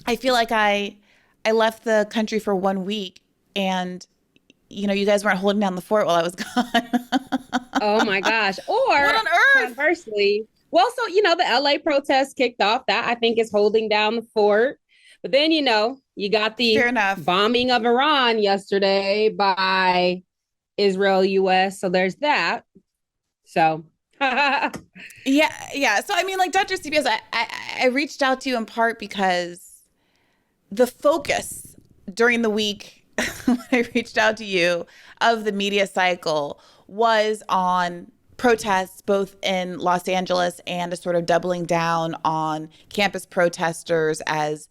I feel like I left the country for 1 week and you guys weren't holding down the fort while I was gone. Oh my gosh. What Or on earth? conversely, well, so, the LA protests kicked off. That I think is holding down the fort. But then, you got Fair the enough. bombing of Iran yesterday by Israel, US. So there's that. So, Yeah, yeah. So I mean, like Dr. CBS, I reached out to you in part because the focus during the week when I reached out to you of the media cycle was on protests both in Los Angeles and a sort of doubling down on campus protesters as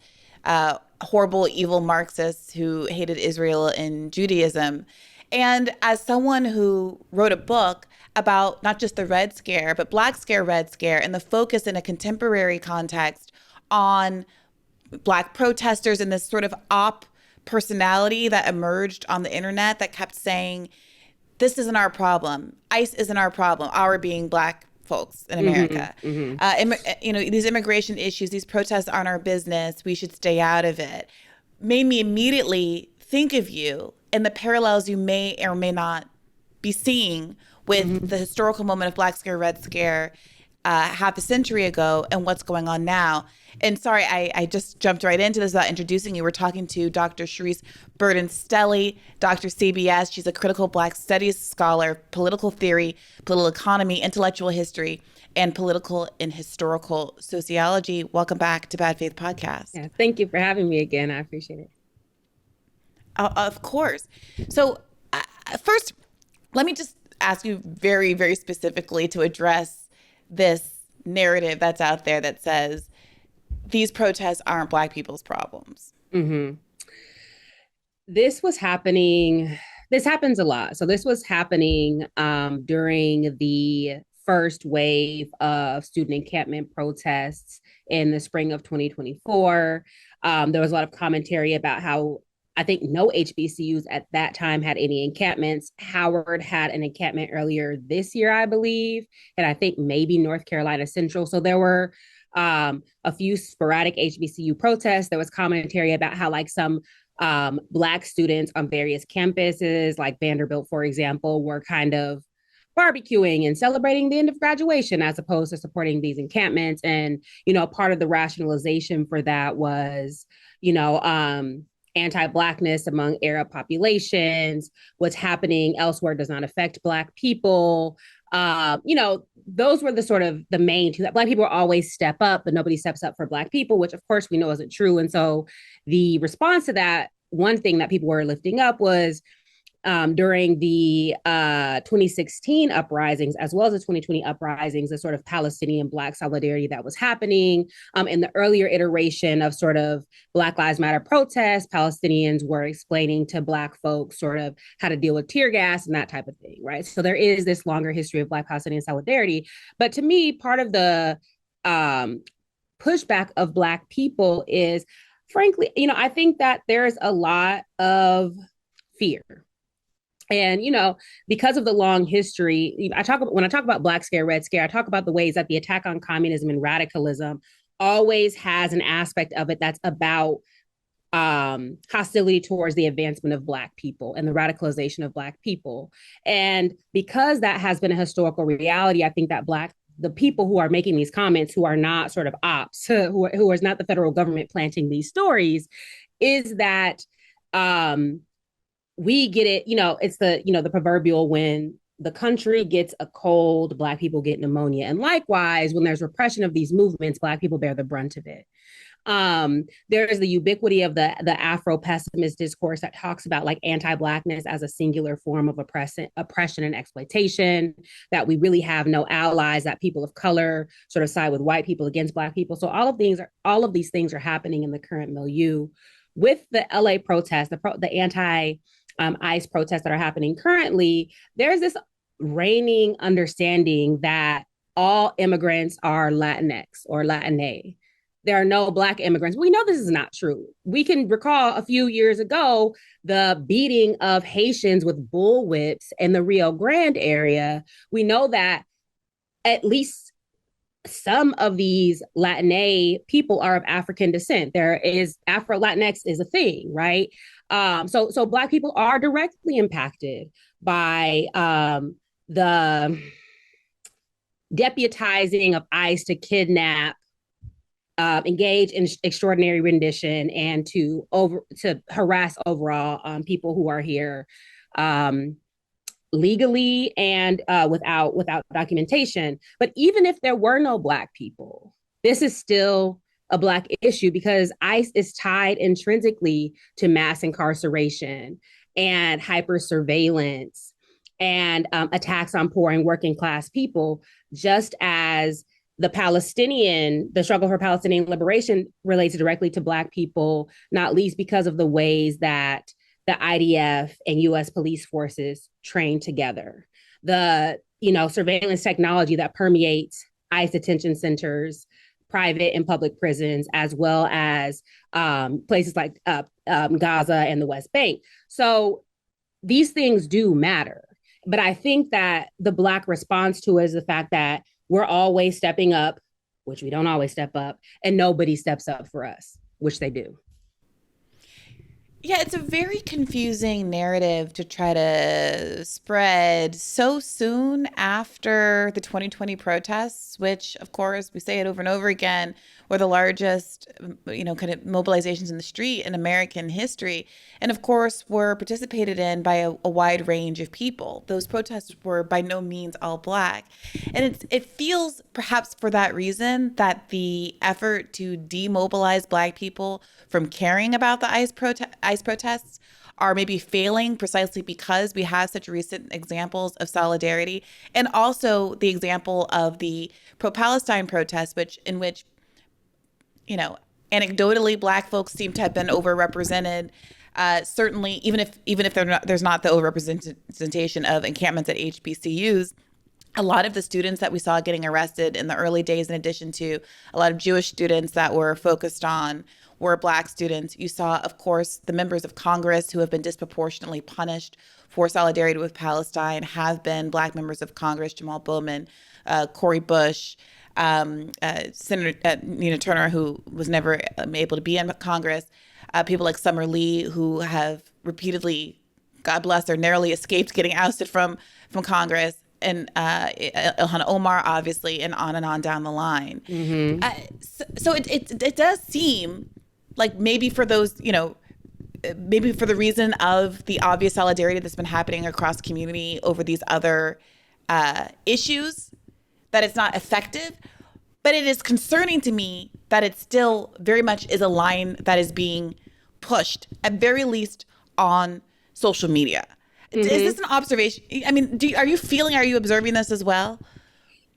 horrible, evil Marxists who hated Israel and Judaism. And as someone who wrote a book about not just the Red Scare, but Black Scare, Red Scare, and the focus in a contemporary context on Black protesters and this sort of op personality that emerged on the internet that kept saying, this isn't our problem. ICE isn't our problem, our being Black folks in hmm America. hmm These immigration issues, these protests aren't our business. We should stay out of it. Made me immediately think of you and the parallels you may or may not be seeing with hmm the historical moment of Black Scare, Red Scare half a century ago and what's going on now. And sorry, I just jumped right into this without introducing you. We're talking to Dr. Charisse Burden-Stelly, Dr. CBS. She's a critical Black studies scholar, political theory, political economy, intellectual history, and political and historical sociology. Welcome back to Bad Faith Podcast. Yeah. Thank you for having me again. I appreciate it. Of course. So, first, let me just ask you very, very specifically to address this narrative that's out there that says these protests aren't Black people's problems. hmm This was happening. This happens a lot. So this was happening during the first wave of student encampment protests in the spring of 2024. There was a lot of commentary about how I think no HBCUs at that time had any encampments. Howard had an encampment earlier this year, I believe, and I think maybe North Carolina Central. So there were a few sporadic HBCU protests. There was commentary about how like some Black students on various campuses, like Vanderbilt, for example, were kind of barbecuing and celebrating the end of graduation as opposed to supporting these encampments. And, part of the rationalization for that was, you know, um, anti-Blackness among Arab populations, what's happening elsewhere does not affect Black people. Those were the sort of the main two that Black people always step up, but nobody steps up for Black people, which of course we know isn't true. And so the response to that, one thing that people were lifting up was during the 2016 uprisings, as well as the 2020 uprisings, the sort of Palestinian Black solidarity that was happening. In the earlier iteration of sort of Black Lives Matter protests, Palestinians were explaining to Black folks sort of how to deal with tear gas and that type of thing, right? So there is this longer history of Black Palestinian solidarity. But to me, part of the um, pushback of Black people is, frankly, I think that there's a lot of fear. And because of the long history, when I talk about Black Scare, Red Scare, I talk about the ways that the attack on communism and radicalism always has an aspect of it that's about hostility towards the advancement of Black people and the radicalization of Black people. And because that has been a historical reality, I think that the people who are making these comments, who are not sort of ops, who is not the federal government planting these stories, is that we get it, it's the proverbial when the country gets a cold, Black people get pneumonia. And likewise, when there's repression of these movements, Black people bear the brunt of it. There is the ubiquity of the Afro pessimist discourse that talks about like anti-Blackness as a singular form of oppression and exploitation, that we really have no allies, that people of color sort of side with white people against Black people. So all of these things are happening in the current milieu. With the LA protests, the anti ICE protests that are happening currently, there's this reigning understanding that all immigrants are Latinx or Latina. There are no Black immigrants. We know this is not true. We can recall a few years ago the beating of Haitians with bullwhips in the Rio Grande area. We know that at least some of these Latina people are of African descent. There is Afro Latinx is a thing, right? So Black people are directly impacted by the deputizing of ICE to kidnap, engage in extraordinary rendition, and to harass overall people who are here legally and without documentation. But even if there were no Black people, this is still a Black issue because ICE is tied intrinsically to mass incarceration and hyper surveillance and attacks on poor and working class people, just as the struggle for Palestinian liberation relates directly to Black people, not least because of the ways that the IDF and US police forces train together. The, surveillance technology that permeates ICE detention centers, private and public prisons, as well as places like Gaza and the West Bank. So these things do matter. But I think that the Black response to it is the fact that we're always stepping up, which we don't always step up, and nobody steps up for us, which they do. Yeah, it's a very confusing narrative to try to spread so soon after the 2020 protests, which, of course, we say it over and over again, were the largest, kind of mobilizations in the street in American history. And of course, were participated in by a wide range of people. Those protests were by no means all Black. And it feels perhaps for that reason that the effort to demobilize Black people from caring about the ICE protests are maybe failing precisely because we have such recent examples of solidarity, and also the example of the pro-Palestine protests, in which anecdotally Black folks seem to have been overrepresented. Certainly, even if there's not the overrepresentation of encampments at HBCUs, a lot of the students that we saw getting arrested in the early days, in addition to a lot of Jewish students that were focused on, were Black students. You saw, of course, the members of Congress who have been disproportionately punished for solidarity with Palestine have been Black members of Congress: Jamal Bowman, Cori Bush, Senator Nina Turner, who was never able to be in Congress, people like Summer Lee, who have repeatedly, God bless her, narrowly escaped getting ousted from Congress, and Ilhan Omar, obviously, and on down the line. Mm-hmm. So it does seem like maybe for those, maybe for the reason of the obvious solidarity that's been happening across the community over these other issues, that it's not effective. But it is concerning to me that it still very much is a line that is being pushed, at very least on social media. Mm-hmm. Is this an observation? I mean, are you observing this as well?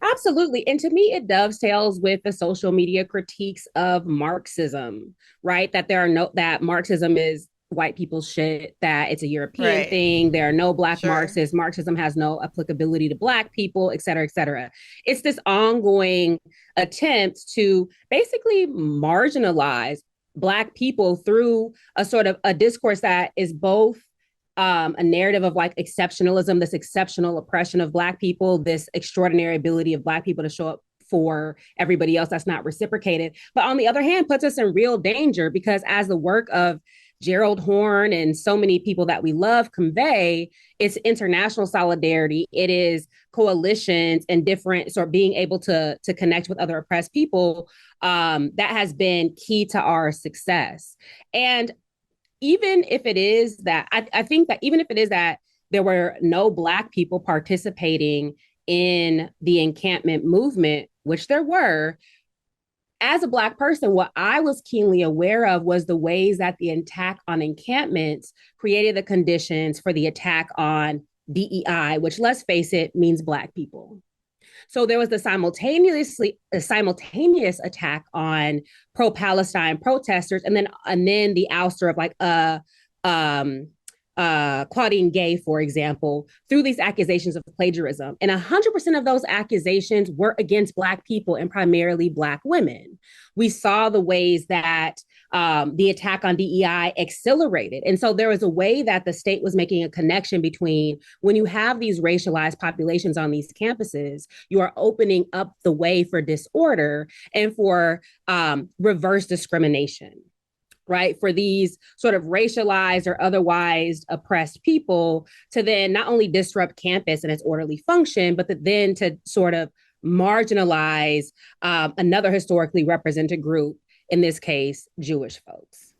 Absolutely. And to me, it dovetails with the social media critiques of Marxism, right? That Marxism is white people's shit, that it's a European thing. There are no Black Marxists. Marxism has no applicability to Black people, et cetera, et cetera. It's this ongoing attempt to basically marginalize Black people through a sort of a discourse that is both a narrative of like exceptionalism, this exceptional oppression of Black people, this extraordinary ability of Black people to show up for everybody else that's not reciprocated. But on the other hand, puts us in real danger because as the work of Gerald Horne and so many people that we love convey, it's international solidarity. It is coalitions and different sort of being able to connect with other oppressed people that has been key to our success. And even if it is that, I think that even if it is that there were no Black people participating in the encampment movement, which there were, as a Black person, what I was keenly aware of was the ways that the attack on encampments created the conditions for the attack on DEI, which, let's face it, means Black people. So there was the simultaneous attack on pro-Palestine protesters, and then the ouster of like Claudine Gay, for example, through these accusations of plagiarism. And 100% of those accusations were against Black people and primarily Black women. We saw the ways that the attack on DEI accelerated. And so there was a way that the state was making a connection between when you have these racialized populations on these campuses, you are opening up the way for disorder and for reverse discrimination, right? For these sort of racialized or otherwise oppressed people to then not only disrupt campus and its orderly function, but then to sort of marginalize another historically represented group, in this case, Jewish folks.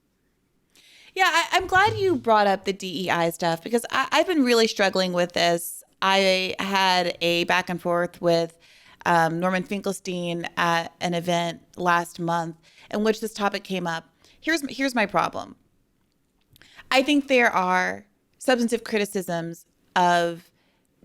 Yeah, I'm glad you brought up the DEI stuff because I've been really struggling with this. I had a back and forth with Norman Finkelstein at an event last month in which this topic came up. Here's my problem. I think there are substantive criticisms of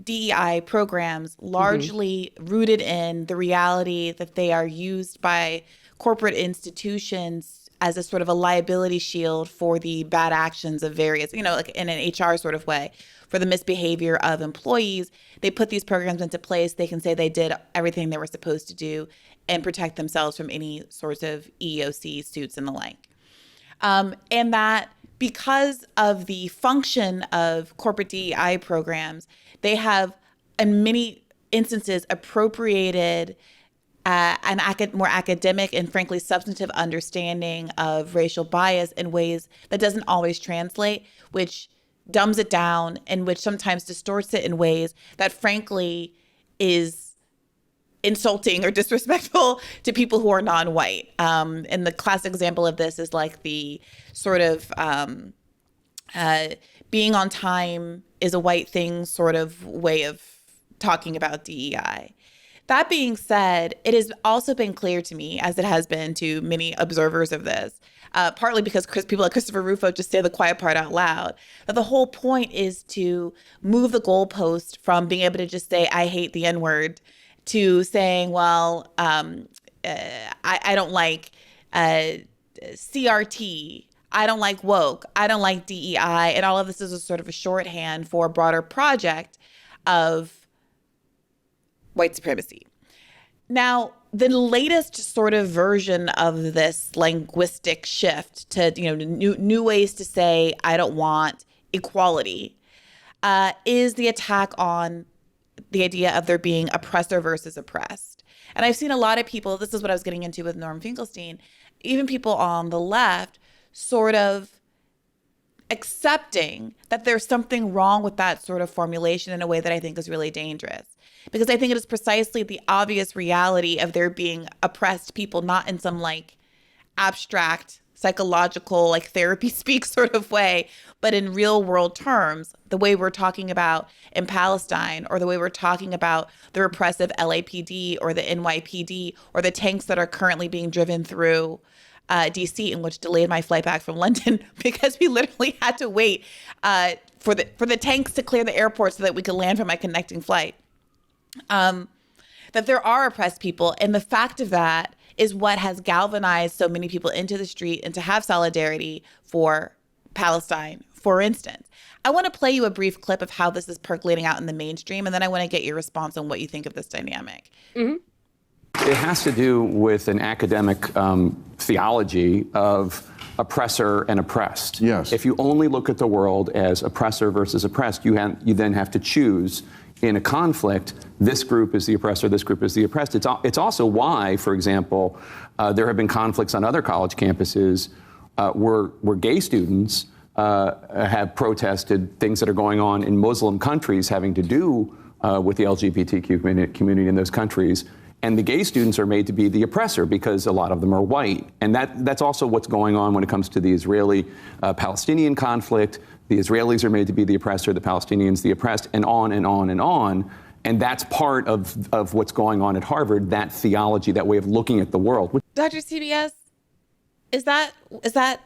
DEI programs largely rooted in the reality that they are used by corporate institutions as a sort of a liability shield for the bad actions of various, like in an HR sort of way, for the misbehavior of employees. They put these programs into place. They can say they did everything they were supposed to do and protect themselves from any sorts of EEOC suits and the like. And that because of the function of corporate DEI programs, they have, in many instances, appropriated an more academic and frankly substantive understanding of racial bias in ways that doesn't always translate, which dumbs it down and which sometimes distorts it in ways that frankly is insulting or disrespectful to people who are non-white. And the classic example of this is like the sort of being on time is a white thing sort of way of talking about DEI. That being said, it has also been clear to me, as it has been to many observers of this, partly because people like Christopher Rufo just say the quiet part out loud, that the whole point is to move the goalpost from being able to just say, I hate the N-word, to saying, well, I don't like CRT, I don't like woke, I don't like DEI, and all of this is a sort of a shorthand for a broader project of white supremacy. Now, the latest sort of version of this linguistic shift to new ways to say I don't want equality is the attack on the idea of there being oppressor versus oppressed. And I've seen a lot of people, this is what I was getting into with Norm Finkelstein, even people on the left sort of accepting that there's something wrong with that sort of formulation in a way that I think is really dangerous. Because I think it is precisely the obvious reality of there being oppressed people, not in some like abstract psychological like therapy speak sort of way, but in real world terms, the way we're talking about in Palestine, or the way we're talking about the repressive LAPD or the NYPD or the tanks that are currently being driven through DC, in which delayed my flight back from London because we literally had to wait for the tanks to clear the airport so that we could land for my connecting flight. That there are oppressed people, and the fact of that is what has galvanized so many people into the street and to have solidarity for Palestine, for instance. I want to play you a brief clip of how this is percolating out in the mainstream, and then I want to get your response on what you think of this dynamic. Mm-hmm. It has to do with an academic theology of oppressor and oppressed. Yes. If you only look at the world as oppressor versus oppressed, you then have to choose in a conflict, this group is the oppressor, this group is the oppressed. It's also why, for example, there have been conflicts on other college campuses where gay students have protested things that are going on in Muslim countries having to do with the LGBTQ community in those countries. And the gay students are made to be the oppressor because a lot of them are white. And that's also what's going on when it comes to the Israeli-Palestinian conflict. The Israelis are made to be the oppressor, the Palestinians the oppressed, and on and on and on. And that's part of what's going on at Harvard, that theology, that way of looking at the world. Dr. CBS, is that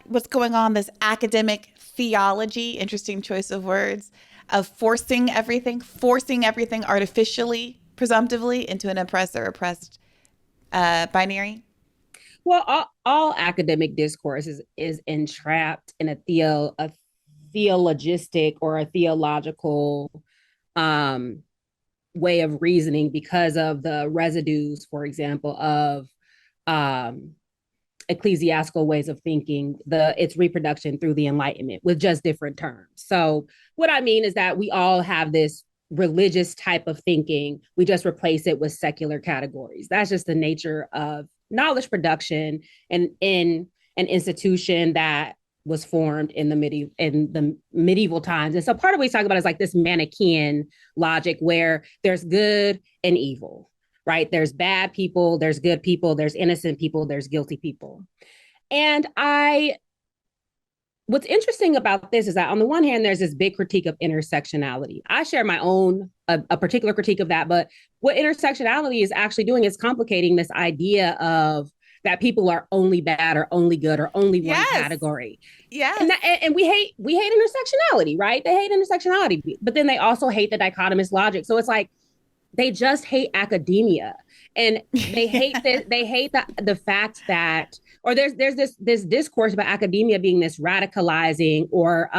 what's going on, this academic theology, interesting choice of words, of forcing everything artificially, presumptively, into an oppressor-oppressed binary? Well, all academic discourse is entrapped in a theologistic or a theological way of reasoning because of the residues, for example, of ecclesiastical ways of thinking, its reproduction through the Enlightenment with just different terms. So what I mean is that we all have this religious type of thinking. We just replace it with secular categories. That's just the nature of knowledge production and in an institution that was formed in the medieval times. And so part of what he's talking about is like this Manichaean logic where there's good and evil, right? There's bad people, there's good people, there's innocent people, there's guilty people. And what's interesting about this is that on the one hand, there's this big critique of intersectionality. I share my own, a particular critique of that, but what intersectionality is actually doing is complicating this idea of that people are only bad or only good or only one category. Yes. And we hate intersectionality, right? They hate intersectionality, but then they also hate the dichotomous logic. So it's like, they just hate academia, and they hate they hate the fact that, or there's this discourse about academia being this radicalizing or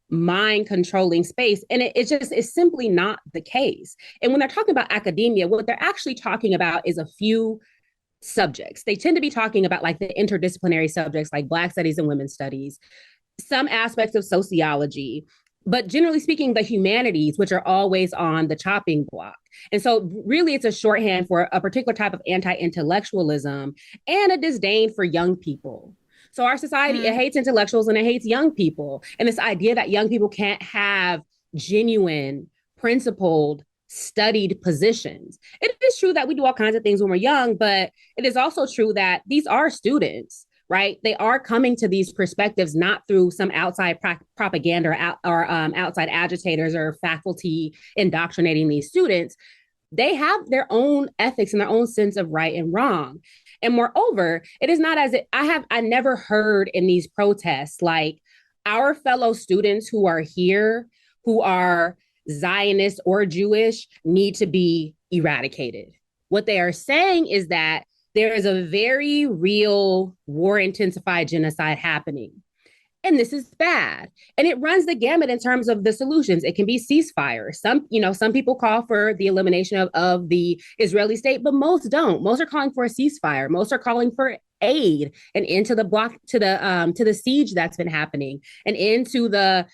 mind controlling space, and it's simply not the case. And when they're talking about academia, what they're actually talking about is a few subjects. They tend to be talking about like the interdisciplinary subjects like Black studies and women's studies, some aspects of sociology, but generally speaking, the humanities, which are always on the chopping block. And so really it's a shorthand for a particular type of anti-intellectualism and a disdain for young people. So our society, it hates intellectuals and it hates young people. And this idea that young people can't have genuine, principled, studied positions. It is true that we do all kinds of things when we're young, but it is also true that these are students, right? They are coming to these perspectives not through some outside propaganda or outside agitators or faculty indoctrinating these students. They have their own ethics and their own sense of right and wrong. And moreover, it is not as if I never heard in these protests, like our fellow students who are here, who are Zionist or Jewish, need to be eradicated. What they are saying is that there is a very real war-intensified genocide happening. And this is bad. And it runs the gamut in terms of the solutions. It can be ceasefire. Some people call for the elimination of the Israeli state, but most don't. Most are calling for a ceasefire. Most are calling for aid and into the block to the siege that's been happening and into the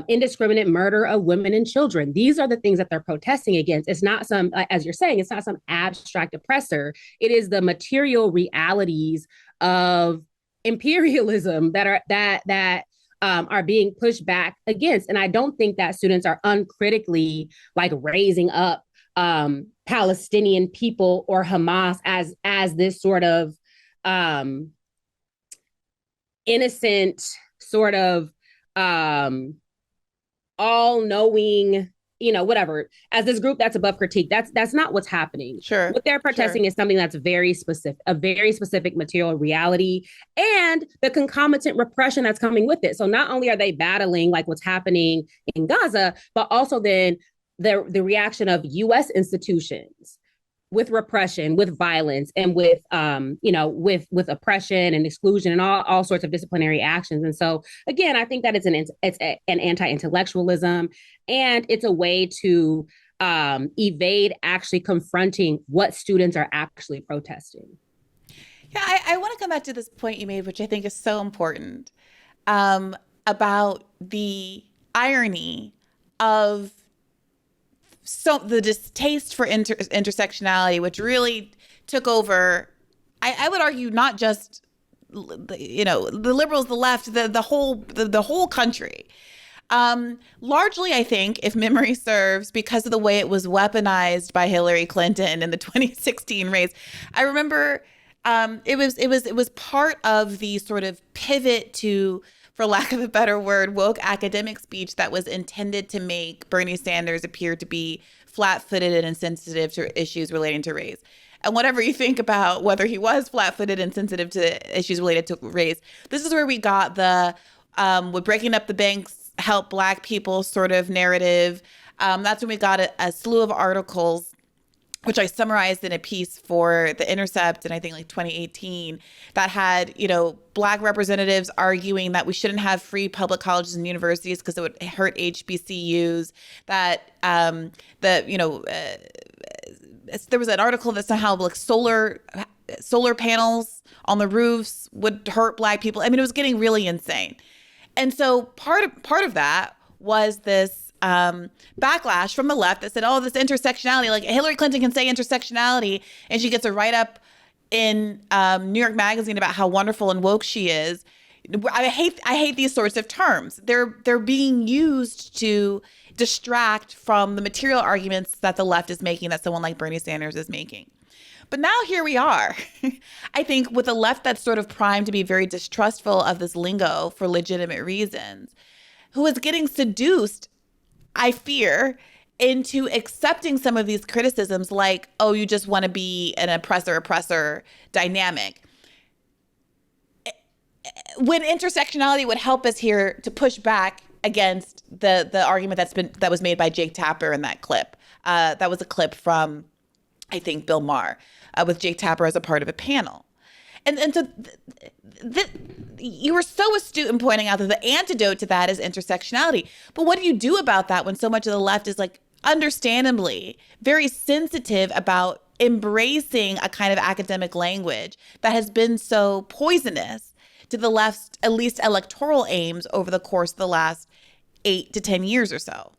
indiscriminate murder of women and children. These are the things that they're protesting against. It's not some, as you're saying, it's not some abstract oppressor. It is the material realities of imperialism that are being pushed back against. And I don't think that students are uncritically like raising up Palestinian people or Hamas as this sort of innocent sort of all-knowing, whatever, as this group that's above critique. That's not what's happening. Sure. What they're protesting is something that's very specific, a very specific material reality, and the concomitant repression that's coming with it. So not only are they battling like what's happening in Gaza, but also then the reaction of U.S. institutions with repression, with violence, and with oppression and exclusion and all sorts of disciplinary actions. And so, again, I think that it's an anti-intellectualism, and it's a way to evade actually confronting what students are actually protesting. Yeah, I want to come back to this point you made, which I think is so important, about the irony of the distaste for intersectionality, which really took over, I would argue, not just the liberals, the left, the whole country. Largely, I think, if memory serves, because of the way it was weaponized by Hillary Clinton in the 2016 race. I remember it was part of the sort of pivot to, for lack of a better word, woke academic speech that was intended to make Bernie Sanders appear to be flat-footed and insensitive to issues relating to race. And whatever you think about whether he was flat-footed and sensitive to issues related to race, this is where we got the with breaking up the banks help Black people sort of narrative. That's when we got a slew of articles, which I summarized in a piece for The Intercept in, I think, like 2018, that had, Black representatives arguing that we shouldn't have free public colleges and universities because it would hurt HBCUs, that, there was an article that somehow like solar solar panels on the roofs would hurt Black people. I mean, it was getting really insane. And so part of that was this backlash from the left that said, oh, this intersectionality, like Hillary Clinton can say intersectionality, and she gets a write-up in New York Magazine about how wonderful and woke she is. I hate these sorts of terms. They're being used to distract from the material arguments that the left is making, that someone like Bernie Sanders is making. But now here we are, I think, with a left that's sort of primed to be very distrustful of this lingo for legitimate reasons, who is getting seduced, I fear, into accepting some of these criticisms like, oh, you just want to be an oppressor dynamic. When intersectionality would help us here to push back against the argument that was made by Jake Tapper in that clip. That was a clip from, I think, Bill Maher, with Jake Tapper as a part of a panel. And so you were so astute in pointing out that the antidote to that is intersectionality. But what do you do about that when so much of the left is, like, understandably very sensitive about embracing a kind of academic language that has been so poisonous to the left's, at least electoral aims, over the course of the last 8 to 10 years or so?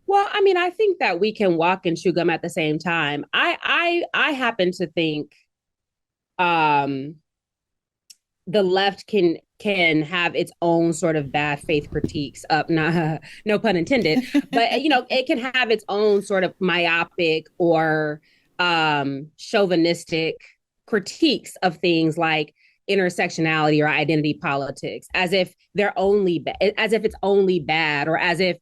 Well, I mean, I think that we can walk and chew gum at the same time. I happen to think the left can have its own sort of bad faith critiques up, no pun intended, but it can have its own sort of myopic or chauvinistic critiques of things like intersectionality or identity politics, as if it's only bad, or as if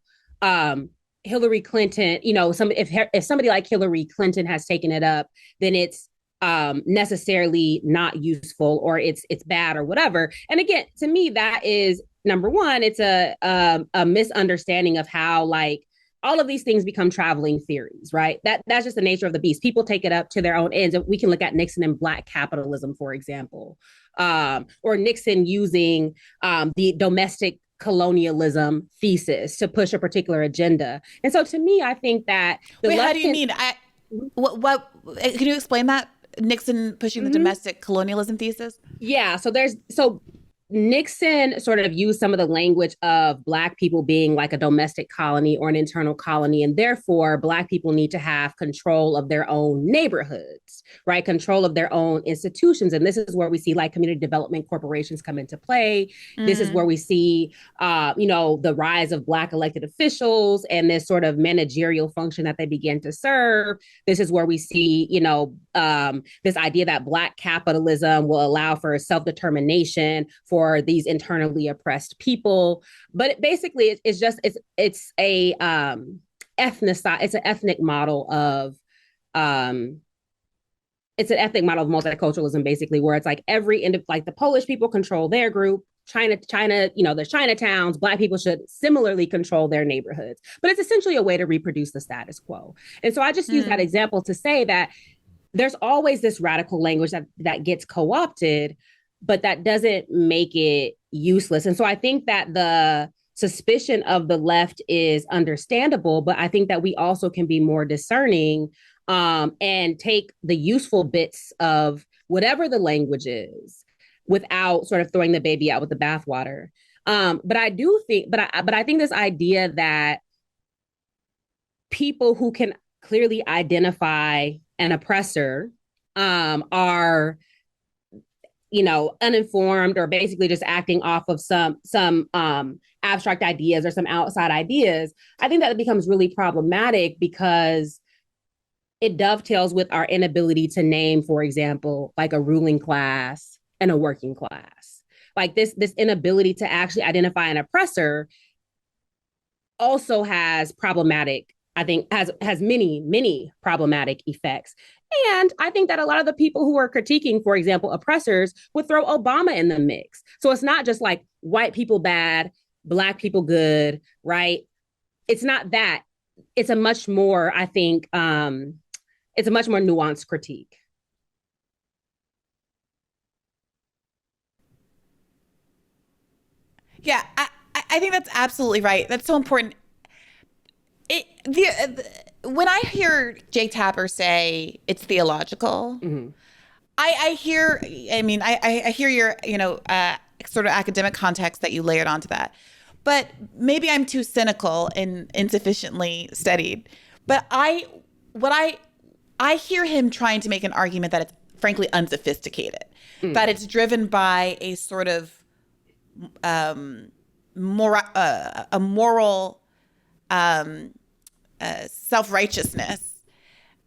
Hillary Clinton, if somebody like Hillary Clinton has taken it up, then it's necessarily not useful, or it's bad, or whatever. And again, to me, that is, number one, it's a misunderstanding of how, like, all of these things become traveling theories, right? That's just the nature of the beast. People take it up to their own ends. We can look at Nixon and Black capitalism, for example, or Nixon using the domestic colonialism thesis to push a particular agenda. And so, to me, I think that how do you mean? What can you explain that? Nixon pushing the domestic colonialism thesis? Yeah. So Nixon sort of used some of the language of Black people being like a domestic colony or an internal colony, and therefore Black people need to have control of their own neighborhoods, right? Control of their own institutions. And this is where we see, like, community development corporations come into play. Mm-hmm. This is where we see, the rise of Black elected officials and this sort of managerial function that they begin to serve. This is where we see, this idea that Black capitalism will allow for self-determination for these internally oppressed people. But basically, it's an ethnic model of multiculturalism, basically, where it's like like the Polish people control their group, China, there's Chinatowns, Black people should similarly control their neighborhoods. But it's essentially a way to reproduce the status quo. And so I just use that example to say that there's always this radical language that gets co-opted, but that doesn't make it useless. And so I think that the suspicion of the left is understandable, but I think that we also can be more discerning and take the useful bits of whatever the language is without sort of throwing the baby out with the bathwater. But I think this idea that people who can clearly identify an oppressor are uninformed, or basically just acting off of some abstract ideas or some outside ideas, I think that it becomes really problematic, because it dovetails with our inability to name, for example, like a ruling class and a working class. Like this inability to actually identify an oppressor also has problematic, I think, has many problematic effects. And I think that a lot of the people who are critiquing, for example, oppressors, would throw Obama in the mix. So it's not just like white people bad, Black people good, right? It's not that. It's a much more, I think, it's a much more nuanced critique. Yeah, I think that's absolutely right. That's so important. when I hear Jake Tapper say it's theological, I hear, I mean, I hear your, sort of academic context that you layered onto that. But maybe I'm too cynical and insufficiently studied. But what I hear him trying to make an argument that it's frankly unsophisticated, that it's driven by a sort of moral self-righteousness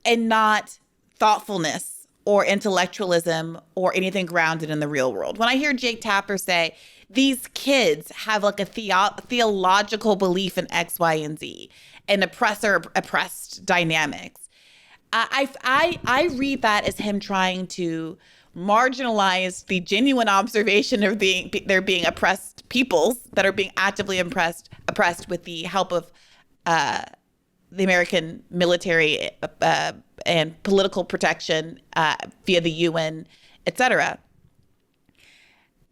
and not thoughtfulness or intellectualism or anything grounded in the real world. When I hear Jake Tapper say these kids have like a theological belief in X, Y, and Z and oppressed dynamics, I read that as him trying to marginalize the genuine observation of there being oppressed peoples that are being actively oppressed with the help of the American military and political protection via the UN, et cetera.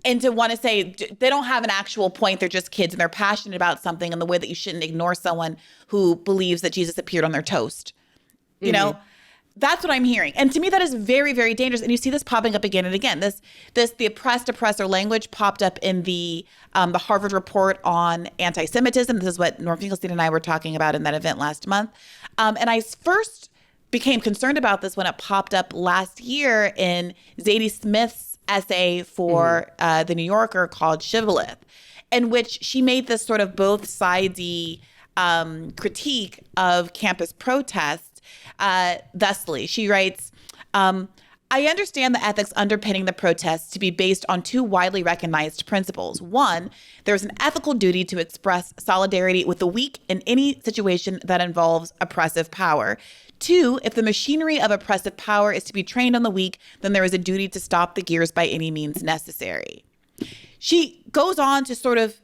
And to want to say they don't have an actual point, they're just kids and they're passionate about something in the way that you shouldn't ignore someone who believes that Jesus appeared on their toast. You know, that's what I'm hearing. And to me, that is very, very dangerous. And you see this popping up again and again. The oppressed oppressor language popped up in the Harvard report on anti-Semitism. This is what Norm Finkelstein and I were talking about in that event last month. And I first became concerned about this when it popped up last year in Zadie Smith's essay for The New Yorker called Shibboleth, in which she made this sort of both sidesy critique of campus protests. Thusly, she writes, I understand the ethics underpinning the protests to be based on two widely recognized principles. One, there's an ethical duty to express solidarity with the weak in any situation that involves oppressive power. Two, if the machinery of oppressive power is to be trained on the weak, then there is a duty to stop the gears by any means necessary. She goes on to sort of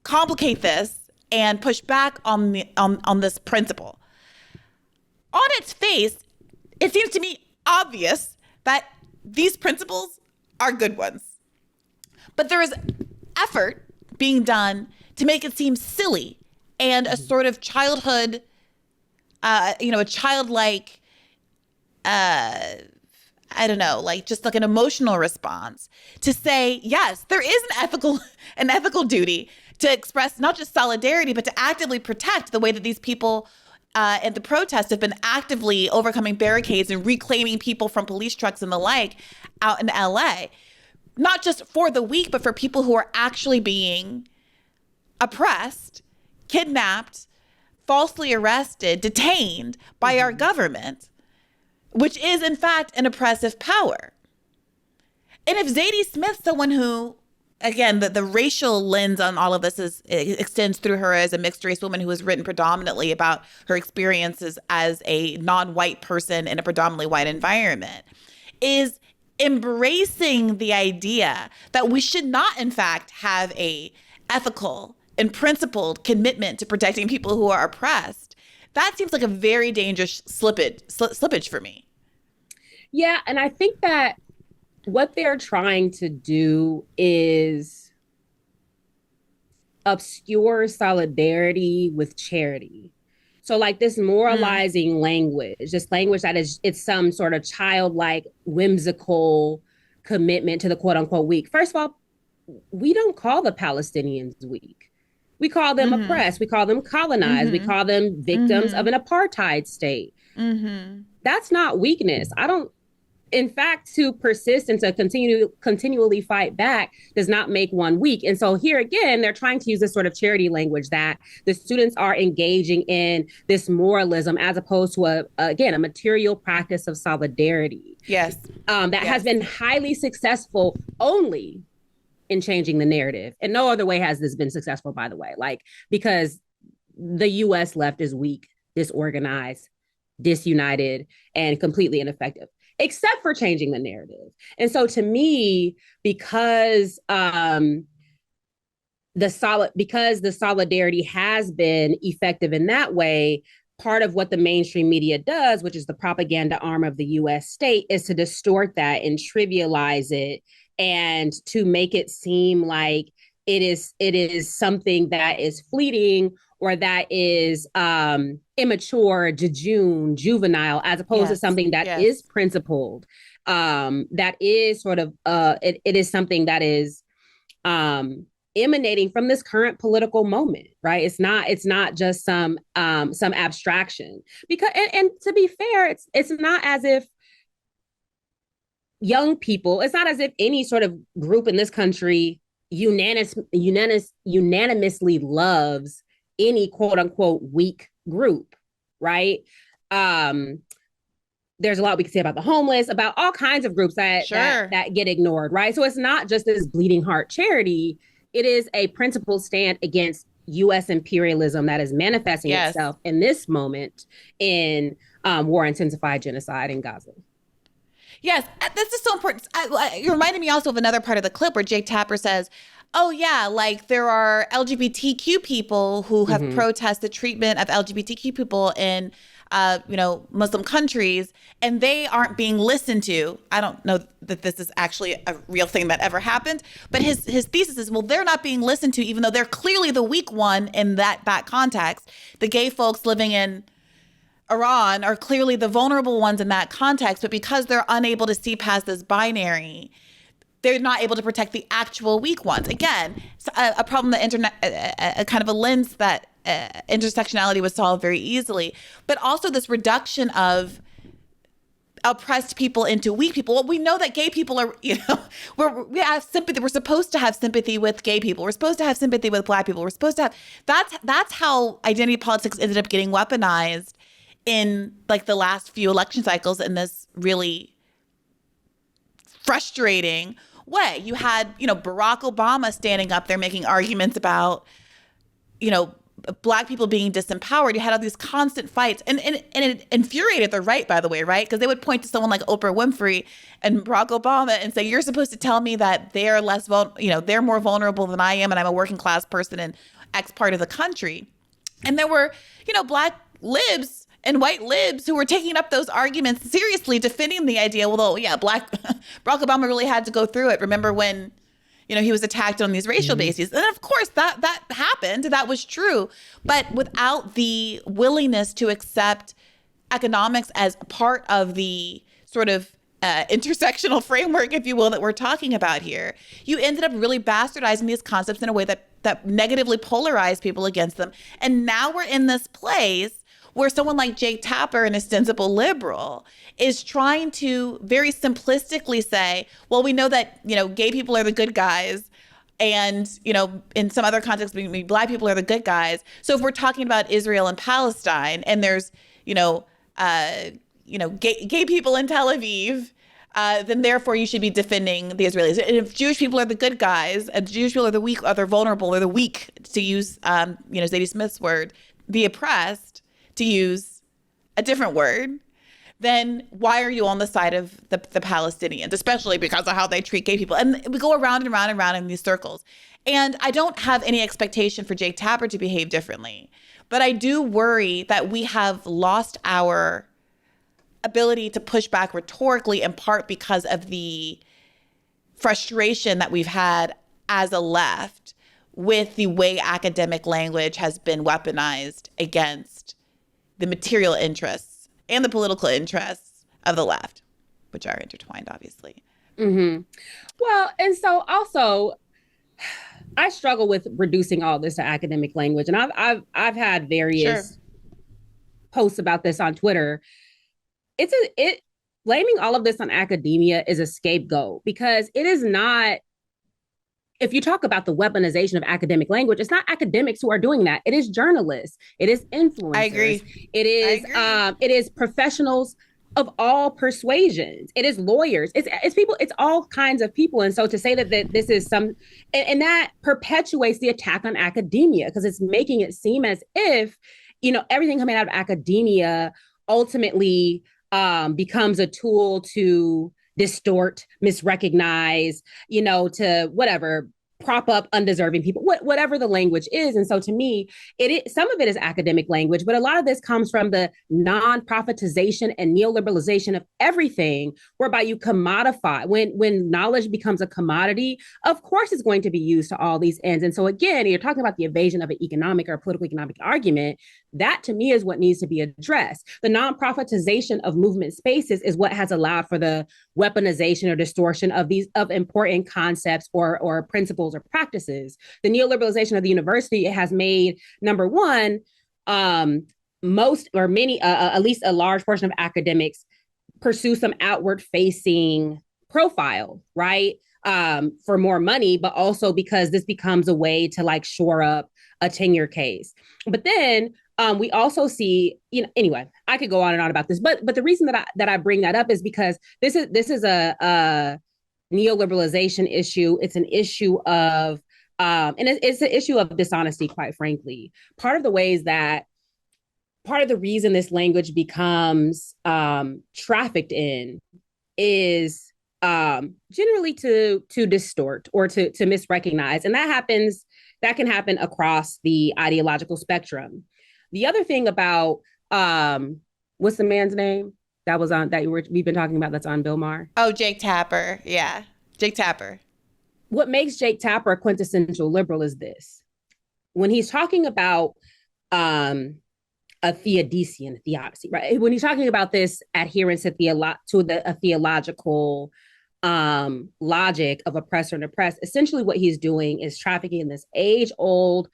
complicate this and push back on this principle. On its face, it seems to me obvious that these principles are good ones. But there is effort being done to make it seem silly and a sort of childhood, a childlike, I don't know, like just like an emotional response to say, yes, there is an ethical duty to express not just solidarity, but to actively protect the way that these people and the protests have been actively overcoming barricades and reclaiming people from police trucks and the like out in LA, not just for the weak, but for people who are actually being oppressed, kidnapped, falsely arrested, detained by our government, which is in fact an oppressive power. And if Zadie Smith, someone who, again, the racial lens on all of this extends through her as a mixed race woman who has written predominantly about her experiences as a non-white person in a predominantly white environment, is embracing the idea that we should not, in fact, have a ethical and principled commitment to protecting people who are oppressed. That seems like a very dangerous slippage for me. Yeah, and I think that what they're trying to do is obscure solidarity with charity. So like this moralizing language, this language that it's some sort of childlike, whimsical commitment to the quote unquote weak. First of all, we don't call the Palestinians weak. We call them oppressed. We call them colonized. We call them victims of an apartheid state. That's not weakness. In fact, to persist and to continually fight back does not make one weak. And so here again, they're trying to use this sort of charity language that the students are engaging in this moralism as opposed to a material practice of solidarity. Yes. That has been highly successful only in changing the narrative. And no other way has this been successful, by the way, because the US left is weak, disorganized, disunited, and completely ineffective, except for changing the narrative. And so to me, because the solidarity has been effective in that way, part of what the mainstream media does, which is the propaganda arm of the US state, is to distort that and trivialize it and to make it seem like it is something that is fleeting or that is immature, jejune, juvenile, as opposed to something that is principled, that is sort of it is something that is emanating from this current political moment, right? It's not just some abstraction. Because and to be fair, it's not as if young people, it's not as if any sort of group in this country unanimously loves any quote unquote weak group, right? There's a lot we can say about the homeless, about all kinds of groups that get ignored, right? So it's not just this bleeding heart charity. It is a principled stand against U.S. imperialism that is manifesting itself in this moment in war-intensified genocide in Gaza. Yes, this is so important. You reminded me also of another part of the clip where Jake Tapper says, oh, yeah, like there are LGBTQ people who have protested treatment of LGBTQ people in, Muslim countries, and they aren't being listened to. I don't know that this is actually a real thing that ever happened, but his thesis is, well, they're not being listened to, even though they're clearly the weak one in that context. The gay folks living in Iran are clearly the vulnerable ones in that context, but because they're unable to see past this binary, they're not able to protect the actual weak ones. Again, a problem that kind of a lens that intersectionality would solve very easily, but also this reduction of oppressed people into weak people. Well, we know that gay people are, we have sympathy. We're supposed to have sympathy with gay people. We're supposed to have sympathy with Black people. We're supposed to have, that's how identity politics ended up getting weaponized in like the last few election cycles in this really frustrating way. You had, Barack Obama standing up there making arguments about, Black people being disempowered. You had all these constant fights, and it infuriated the right, by the way, right? Because they would point to someone like Oprah Winfrey and Barack Obama and say, "You're supposed to tell me that they're they're more vulnerable than I am, and I'm a working class person in X part of the country." And there were, Black libs and white libs who were taking up those arguments seriously, defending the idea, Barack Obama really had to go through it. Remember when, he was attacked on these racial bases? And of course that happened. That was true. But without the willingness to accept economics as part of the sort of intersectional framework, if you will, that we're talking about here, you ended up really bastardizing these concepts in a way that negatively polarized people against them. And now we're in this place where someone like Jake Tapper, an ostensible liberal, is trying to very simplistically say, well, we know that, gay people are the good guys. And, in some other contexts, maybe Black people are the good guys. So if we're talking about Israel and Palestine, and there's, gay people in Tel Aviv, then therefore you should be defending the Israelis. And if Jewish people are the good guys, and Jewish people are the weak, or they're vulnerable, or the weak, to use, Zadie Smith's word, the oppressed, to use a different word, then why are you on the side of the Palestinians, especially because of how they treat gay people? And we go around and around and around in these circles. And I don't have any expectation for Jake Tapper to behave differently, but I do worry that we have lost our ability to push back rhetorically, in part because of the frustration that we've had as a left with the way academic language has been weaponized against the material interests and the political interests of the left, which are intertwined, obviously. Mm-hmm. Well, and so also, I struggle with reducing all this to academic language, and I've had various posts about this on Twitter. Blaming all of this on academia is a scapegoat, because it is not. If you talk about the weaponization of academic language, it's not academics who are doing that. It is journalists. It is influencers. I agree. It is professionals of all persuasions. It is lawyers. It's people. It's all kinds of people. And so to say that this is and that perpetuates the attack on academia, because it's making it seem as if, everything coming out of academia ultimately becomes a tool to distort, misrecognize, to whatever, prop up undeserving people, whatever the language is. And so to me, some of it is academic language, but a lot of this comes from the non-profitization and neoliberalization of everything, whereby you commodify. When knowledge becomes a commodity, of course it's going to be used to all these ends. And so again, you're talking about the evasion of an economic or political economic argument. That to me is what needs to be addressed. The non-profitization of movement spaces is what has allowed for the weaponization or distortion of important concepts or principles or practices. The neoliberalization of the university has made, number one, most or many, at least a large portion of academics pursue some outward facing profile, right? For more money, but also because this becomes a way to like shore up a tenure case. But then we also see, anyway, I could go on and on about this, but the reason that I bring that up is because this is a neoliberalization issue. It's an issue of, and it's an issue of dishonesty, quite frankly. Part of the reason this language becomes trafficked in is generally to distort or to misrecognize. And that can happen across the ideological spectrum. The other thing about, what's the man's name that was on, we've been talking about, that's on Bill Maher? Oh, Jake Tapper. Yeah. Jake Tapper. What makes Jake Tapper a quintessential liberal is this. When he's talking about a theodicy, right? When he's talking about this adherence to a theological logic of oppressor and oppressed, essentially what he's doing is trafficking in this age-old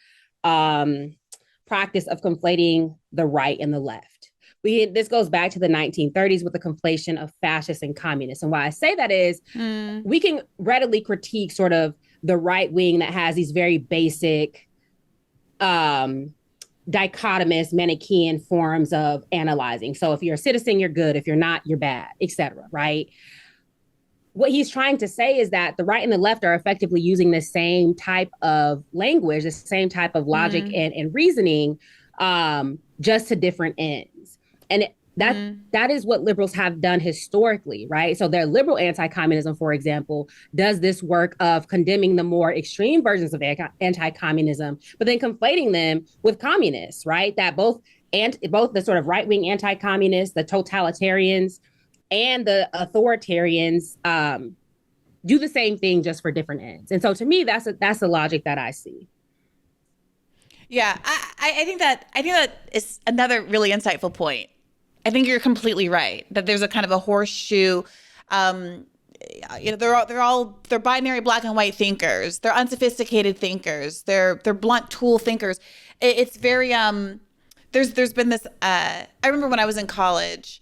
practice of conflating the right and the left. This goes back to the 1930s with the conflation of fascists and communists. And why I say that is we can readily critique sort of the right wing that has these very basic dichotomous Manichaean forms of analyzing. So if you're a citizen, you're good. If you're not, you're bad, etc. Right? What he's trying to say is that the right and the left are effectively using the same type of language, the same type of logic and reasoning, just to different ends. And that is what liberals have done historically, right? So their liberal anti-communism, for example, does this work of condemning the more extreme versions of anti-communism, but then conflating them with communists, right? That both the sort of right-wing anti-communists, the totalitarians, and the authoritarians do the same thing just for different ends. And so to me, that's the logic that I see. Yeah, I think that is another really insightful point. I think you're completely right that there's a kind of a horseshoe. They're binary black and white thinkers. They're unsophisticated thinkers. They're blunt tool thinkers. It's very There's been this. I remember when I was in college,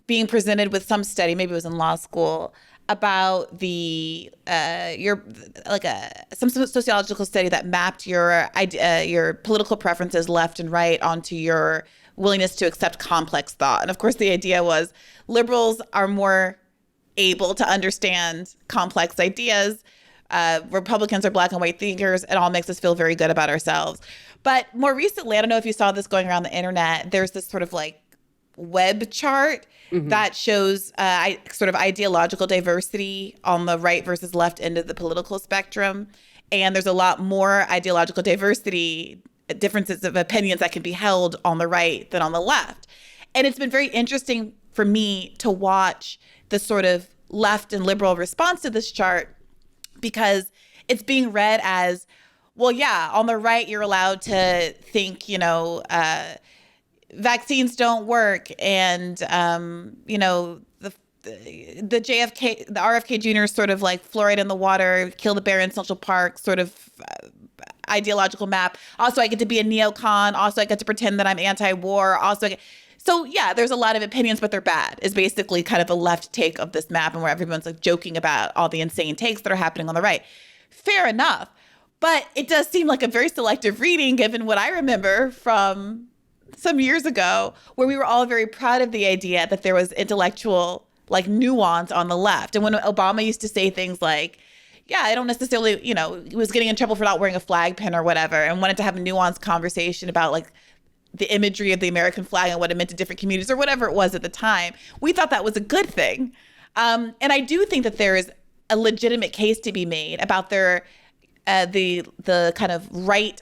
being presented with some study, maybe it was in law school, about some sociological study that mapped your political preferences left and right onto your willingness to accept complex thought. And of course, the idea was liberals are more able to understand complex ideas. Republicans are black and white thinkers. It all makes us feel very good about ourselves. But more recently, I don't know if you saw this going around the internet, there's this sort of like web chart that shows sort of ideological diversity on the right versus left end of the political spectrum. And there's a lot more ideological diversity, differences of opinions that can be held on the right than on the left. And it's been very interesting for me to watch the sort of left and liberal response to this chart, because it's being read as, well, yeah, on the right, you're allowed to think, vaccines don't work, and the JFK, the RFK Jr. sort of like fluoride in the water, kill the bear in Central Park sort of ideological map. Also, I get to be a neocon. Also, I get to pretend that I'm anti-war. So yeah, there's a lot of opinions, but they're bad, is basically kind of a left take of this map, and where everyone's like joking about all the insane takes that are happening on the right. Fair enough. But it does seem like a very selective reading, given what I remember from some years ago, where we were all very proud of the idea that there was intellectual like nuance on the left. And when Obama used to say things like, yeah, I don't necessarily, he was getting in trouble for not wearing a flag pin or whatever, and wanted to have a nuanced conversation about like the imagery of the American flag and what it meant to different communities or whatever it was at the time, we thought that was a good thing. And I do think that there is a legitimate case to be made about their the kind of right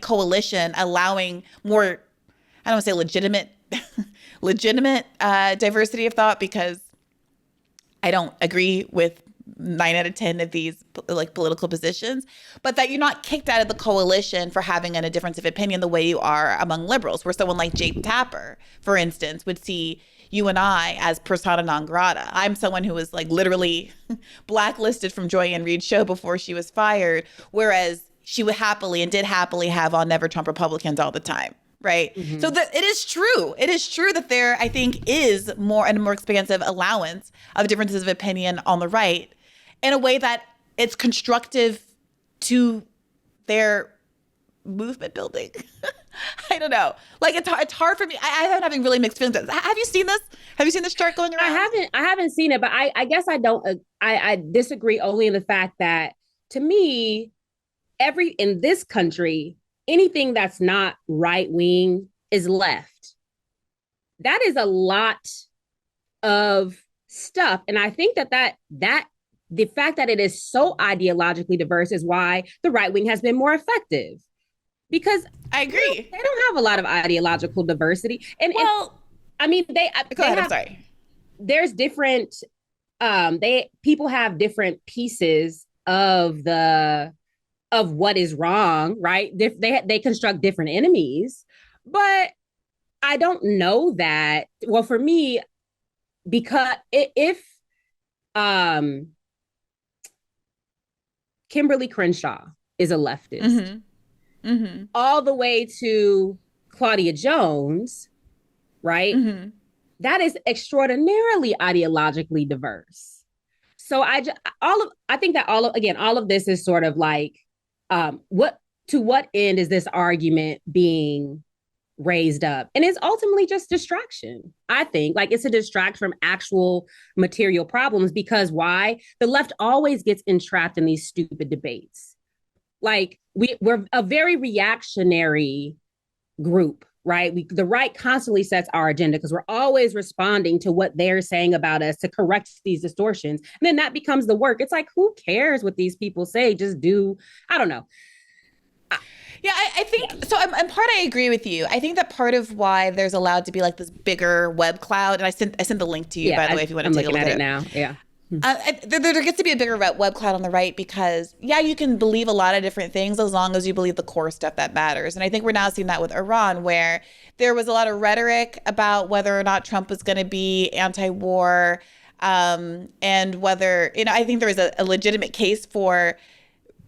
coalition allowing more, I don't want to say legitimate diversity of thought, because I don't agree with 9 out of 10 of these like political positions, but that you're not kicked out of the coalition for having a difference of opinion the way you are among liberals, where someone like Jake Tapper, for instance, would see you and I as persona non grata. I'm someone who was like literally blacklisted from Joy Ann Reid's show before she was fired, whereas she would did happily have on Never Trump Republicans all the time. Right. Mm-hmm. So it is true. It is true that there, I think, is a more expansive allowance of differences of opinion on the right in a way that it's constructive to their movement building. I don't know. Like it's hard for me. I'm having really mixed feelings. Have you seen this? Have you seen this chart going around? I haven't seen it, but I guess I don't. I disagree only in the fact that, to me, in this country, anything that's not right wing is left. That is a lot of stuff. And I think that the fact that it is so ideologically diverse is why the right wing has been more effective. Because I agree. They don't have a lot of ideological diversity. I'm sorry. There's different, people have different pieces of what is wrong, right? They construct different enemies, but I don't know that. Well, for me, because if Kimberly Crenshaw is a leftist, mm-hmm. Mm-hmm. all the way to Claudia Jones, right? Mm-hmm. That is extraordinarily ideologically diverse. So I think that all of this is sort of like, to what end is this argument being raised up? And it's ultimately just distraction. I think like it's a distract from actual material problems, because why? The left always gets entrapped in these stupid debates. Like we're a very reactionary group, right? The right constantly sets our agenda because we're always responding to what they're saying about us to correct these distortions. And then that becomes the work. It's like, who cares what these people say? Just do, I don't know. Yeah, I think so. I'm part. I agree with you. I think that part of why there's allowed to be like this bigger web cloud, and I sent the link to you, by the way, if you want to take a look at it now. Yeah. There gets to be a bigger web cloud on the right because, yeah, you can believe a lot of different things as long as you believe the core stuff that matters. And I think we're now seeing that with Iran, where there was a lot of rhetoric about whether or not Trump was going to be anti-war, and whether, I think there was a legitimate case for,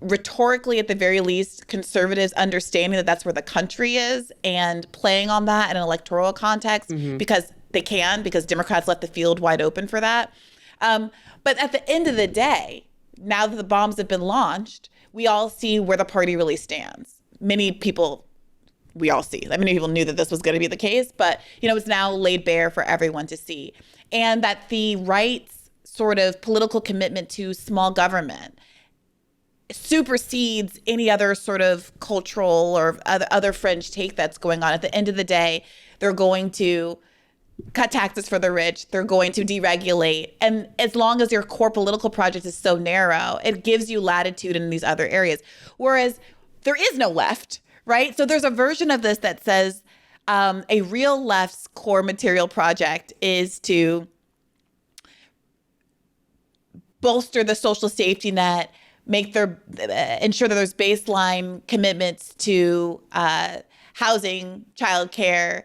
rhetorically at the very least, conservatives understanding that that's where the country is and playing on that in an electoral context, mm-hmm. because Democrats left the field wide open for that. But at the end of the day, now that the bombs have been launched, we all see where the party really stands. Many people knew that this was going to be the case, but it's now laid bare for everyone to see. And that the right's sort of political commitment to small government supersedes any other sort of cultural or other fringe take that's going on. At the end of the day, they're going to cut taxes for the rich. They're going to deregulate. And as long as your core political project is so narrow, it gives you latitude in these other areas. Whereas there is no left, right? So there's a version of this that says a real left's core material project is to bolster the social safety net, ensure that there's baseline commitments to housing, childcare,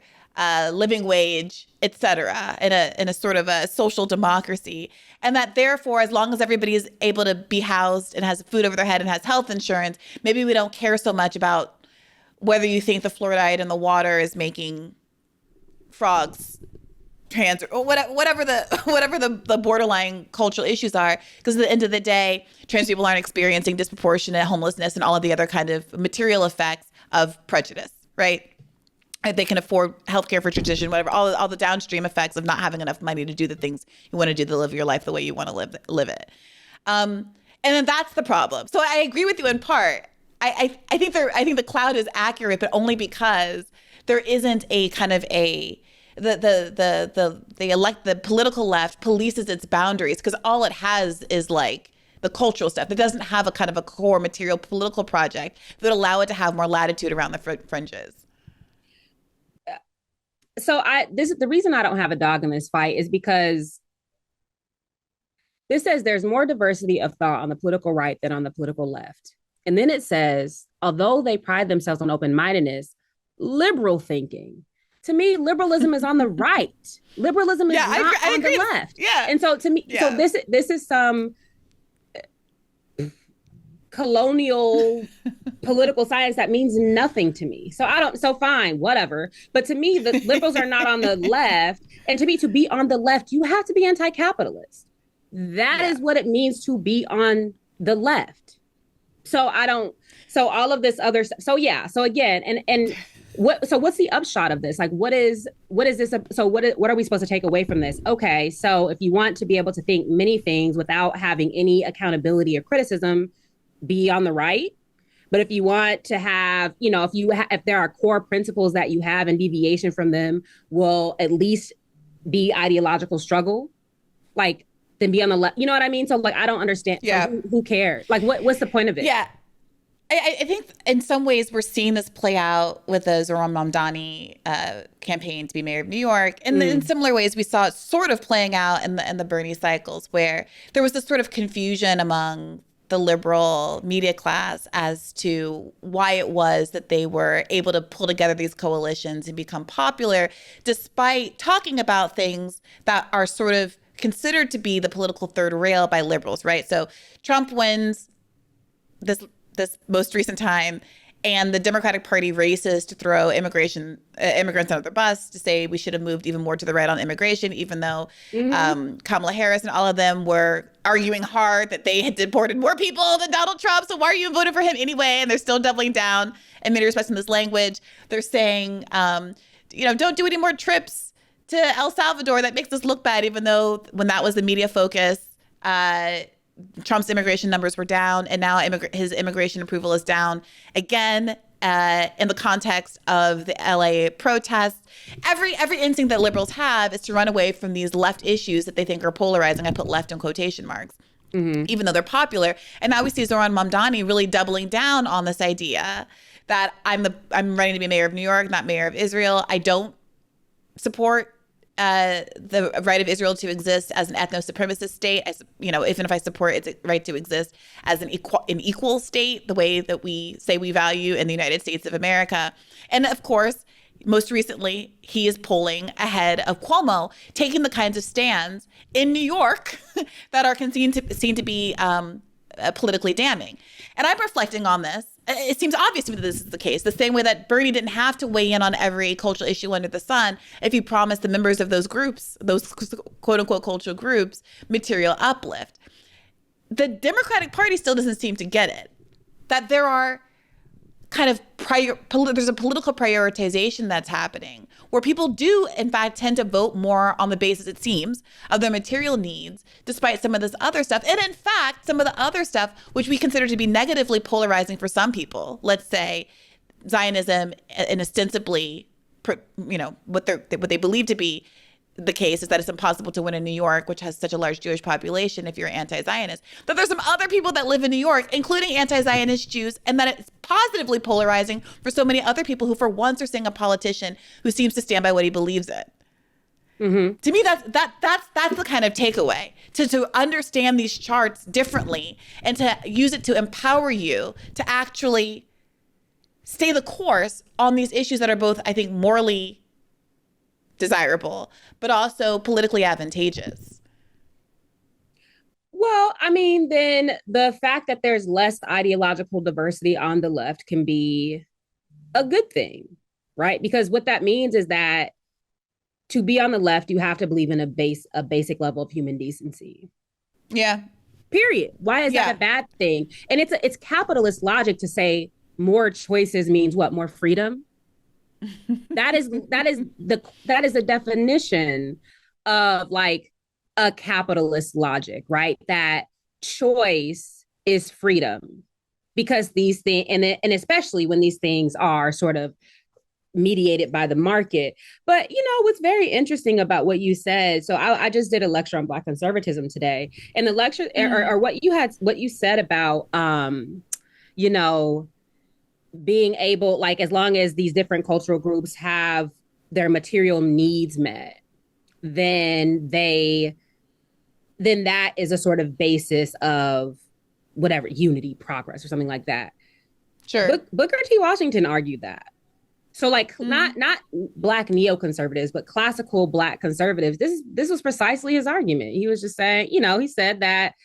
living wage, et cetera, in a sort of a social democracy. And that therefore, as long as everybody is able to be housed and has food over their head and has health insurance, maybe we don't care so much about whether you think the fluoride in the water is making frogs trans or whatever the borderline cultural issues are, because at the end of the day, trans people aren't experiencing disproportionate homelessness and all of the other kind of material effects of prejudice, right? They can afford healthcare for transition, whatever, all the downstream effects of not having enough money to do the things you want to do to live your life the way you want to live it. And then that's the problem. So I agree with you in part. I think the cloud is accurate, but only because there isn't a kind of the political left polices its boundaries, because all it has is like the cultural stuff, that doesn't have a kind of a core material political project that would allow it to have more latitude around the fringes. So the reason I don't have a dog in this fight is because this says there's more diversity of thought on the political right than on the political left. And then it says, although they pride themselves on open-mindedness, liberal thinking. To me, liberalism is on the right. Liberalism is not on the left. Yeah. And so to me, so this is some colonial political science that means nothing to me. So fine, whatever. But to me, the liberals are not on the left. And to me, to be on the left, you have to be anti-capitalist. That is what it means to be on the left. So all of this other stuff. So again, and what's the upshot of this? Like, what is this? So what are we supposed to take away from this? Okay, so if you want to be able to think many things without having any accountability or criticism, be on the right. But if you want to have, if there are core principles that you have and deviation from them will at least be ideological struggle, like, then be on the left. You know what I mean? So like, I don't understand. Yeah. So who cares? Like, what's the point of it? Yeah. I think in some ways we're seeing this play out with the Zohran Mamdani campaign to be mayor of New York. And in similar ways, we saw it sort of playing out in the Bernie cycles, where there was this sort of confusion among the liberal media class as to why it was that they were able to pull together these coalitions and become popular, despite talking about things that are sort of considered to be the political third rail by liberals, right? So Trump wins this most recent time, and the Democratic Party races to throw immigrants under the bus, to say we should have moved even more to the right on immigration, even though Kamala Harris and all of them were arguing hard that they had deported more people than Donald Trump. So why are you voting for him anyway? And they're still doubling down in many respects in this language. They're saying, don't do any more trips to El Salvador. That makes us look bad, even though when that was the media focus, Trump's immigration numbers were down, and now his immigration approval is down again in the context of the LA protests. Every instinct that liberals have is to run away from these left issues that they think are polarizing. I put left in quotation marks, even though they're popular. And now we see Zohran Mamdani really doubling down on this idea that I'm running to be mayor of New York, not mayor of Israel. I don't support the right of Israel to exist as an ethno-supremacist state, even if I support its right to exist as an equal state, the way that we say we value in the United States of America. And of course, most recently, he is polling ahead of Cuomo, taking the kinds of stands in New York that are seen to be politically damning. And I'm reflecting on this. It seems obvious to me that this is the case, the same way that Bernie didn't have to weigh in on every cultural issue under the sun if he promised the members of those groups, those quote unquote cultural groups, material uplift. The Democratic Party still doesn't seem to get it, that there are kind of there's a political prioritization that's happening where people do, in fact, tend to vote more on the basis, it seems, of their material needs, despite some of this other stuff. And in fact, some of the other stuff, which we consider to be negatively polarizing for some people, let's say Zionism and ostensibly, what they believe to be the case is that it's impossible to win in New York, which has such a large Jewish population if you're anti-Zionist. But there's some other people that live in New York, including anti-Zionist Jews, and that it's positively polarizing for so many other people who for once are seeing a politician who seems to stand by what he believes in. Mm-hmm. To me, that's the kind of takeaway, to understand these charts differently and to use it to empower you to actually stay the course on these issues that are both, I think, morally desirable, but also politically advantageous. Well, I mean, then the fact that there's less ideological diversity on the left can be a good thing, right? Because what that means is that to be on the left, you have to believe in a basic level of human decency. Yeah. Period. Why is that a bad thing? And it's capitalist logic to say more choices means what? More freedom. That is the definition of like a capitalist logic, right? That choice is freedom, because these things, and especially when these things are sort of mediated by the market. But, what's very interesting about what you said, so I just did a lecture on Black conservatism today, and the lecture or what you said about, being able, like, as long as these different cultural groups have their material needs met, then that is a sort of basis of whatever, unity, progress, or something like that. Sure. Booker T. Washington argued that. So, like, not Black neoconservatives, but classical Black conservatives. This was precisely his argument. He was just saying, he said that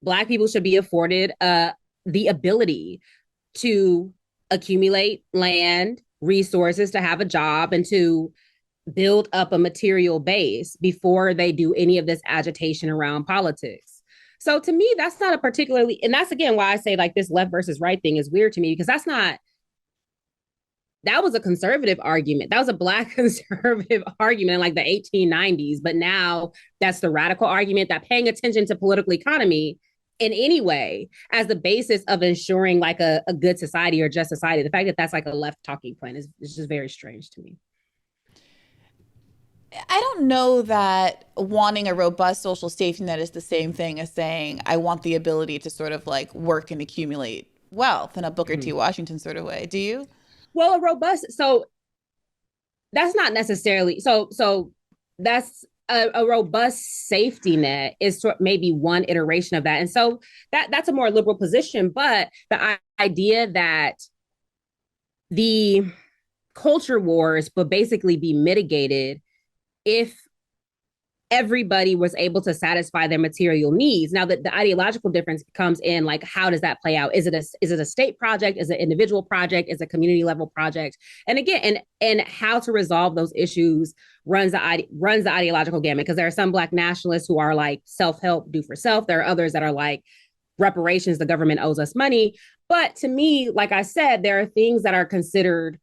Black people should be afforded the ability to accumulate land, resources, to have a job, and to build up a material base before they do any of this agitation around politics. So to me, that's not a particularly, and that's again why I say, like, this left versus right thing is weird to me, because that was a conservative argument. That was a Black conservative argument in like the 1890s. But now that's the radical argument, that paying attention to political economy in any way as the basis of ensuring like a good society or just society. The fact that that's like a left talking point is just very strange to me. I don't know that wanting a robust social safety net is the same thing as saying I want the ability to sort of like work and accumulate wealth in a Booker T. Washington sort of way. Do you? Well, a robust, so that's not necessarily, so that's a robust safety net is maybe one iteration of that. And so that's a more liberal position, but the idea that the culture wars would basically be mitigated if everybody was able to satisfy their material needs. Now, the ideological difference comes in, like, how does that play out? Is it a state project? Is it an individual project? Is it a community level project? And again, and how to resolve those issues runs the ideological gamut, because there are some Black nationalists who are like self-help, do for self. There are others that are like reparations, the government owes us money. But to me, like I said, there are things that are considered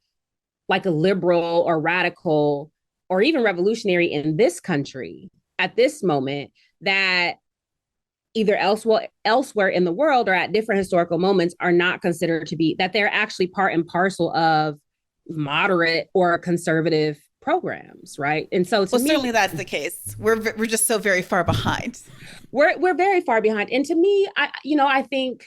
like a liberal or radical or even revolutionary in this country at this moment that either elsewhere in the world or at different historical moments are not considered to be, that they're actually part and parcel of moderate or conservative programs, right? And so to me, certainly that's the case. We're just so very far behind. We're very far behind. And to me, I think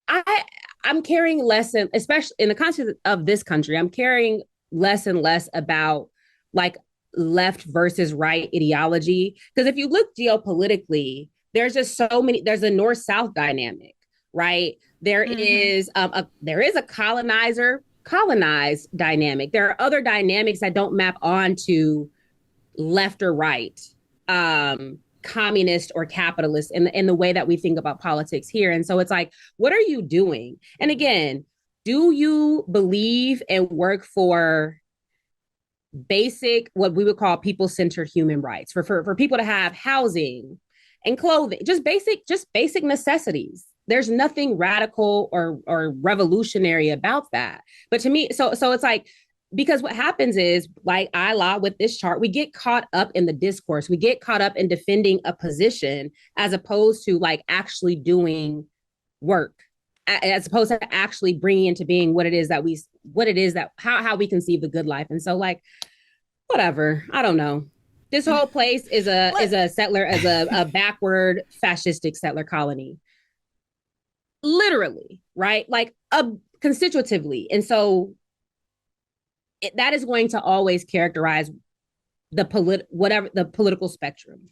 I'm caring less, especially in the context of this country, I'm caring less and less about like left versus right ideology. Because if you look geopolitically, there's just so many, there's a North-South dynamic, right? There is a colonized dynamic. There are other dynamics that don't map onto left or right, communist or capitalist in the way that we think about politics here. And so it's like, what are you doing? And again, do you believe and work for basic, what we would call people-centered human rights, for people to have housing and clothing, just basic necessities? There's nothing radical or revolutionary about that. But to me, so it's like, because what happens is, like with this chart, we get caught up in the discourse. We get caught up in defending a position as opposed to like actually doing work, as opposed to actually bringing into being how we conceive the good life. And so, like, whatever, I don't know. This whole place is a backward fascistic settler colony, literally, right? Like constitutively. And so that is going to always characterize the political spectrum.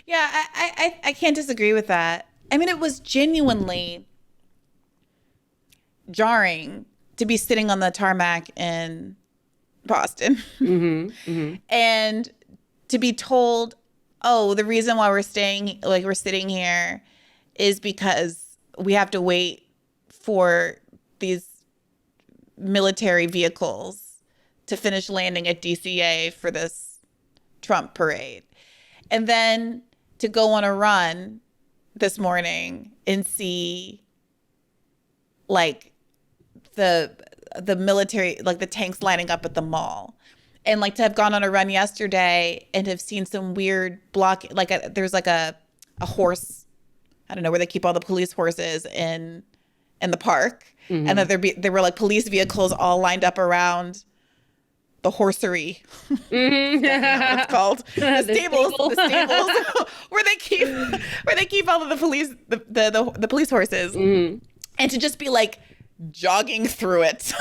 Yeah, I can't disagree with that. I mean, it was genuinely jarring to be sitting on the tarmac in Boston and to be told, oh, the reason why we're sitting here is because we have to wait for these military vehicles to finish landing at DCA for this Trump parade. And then to go on a run this morning and see like the military, like the tanks lining up at the mall, and like to have gone on a run yesterday and have seen some weird block, there's like a horse, I don't know where they keep all the police horses in in the park, and that there were like police vehicles all lined up around the horsery. Mm-hmm. That's what it's called. The stables, stable. the stables where they keep all of the police horses, and to just be like jogging through it,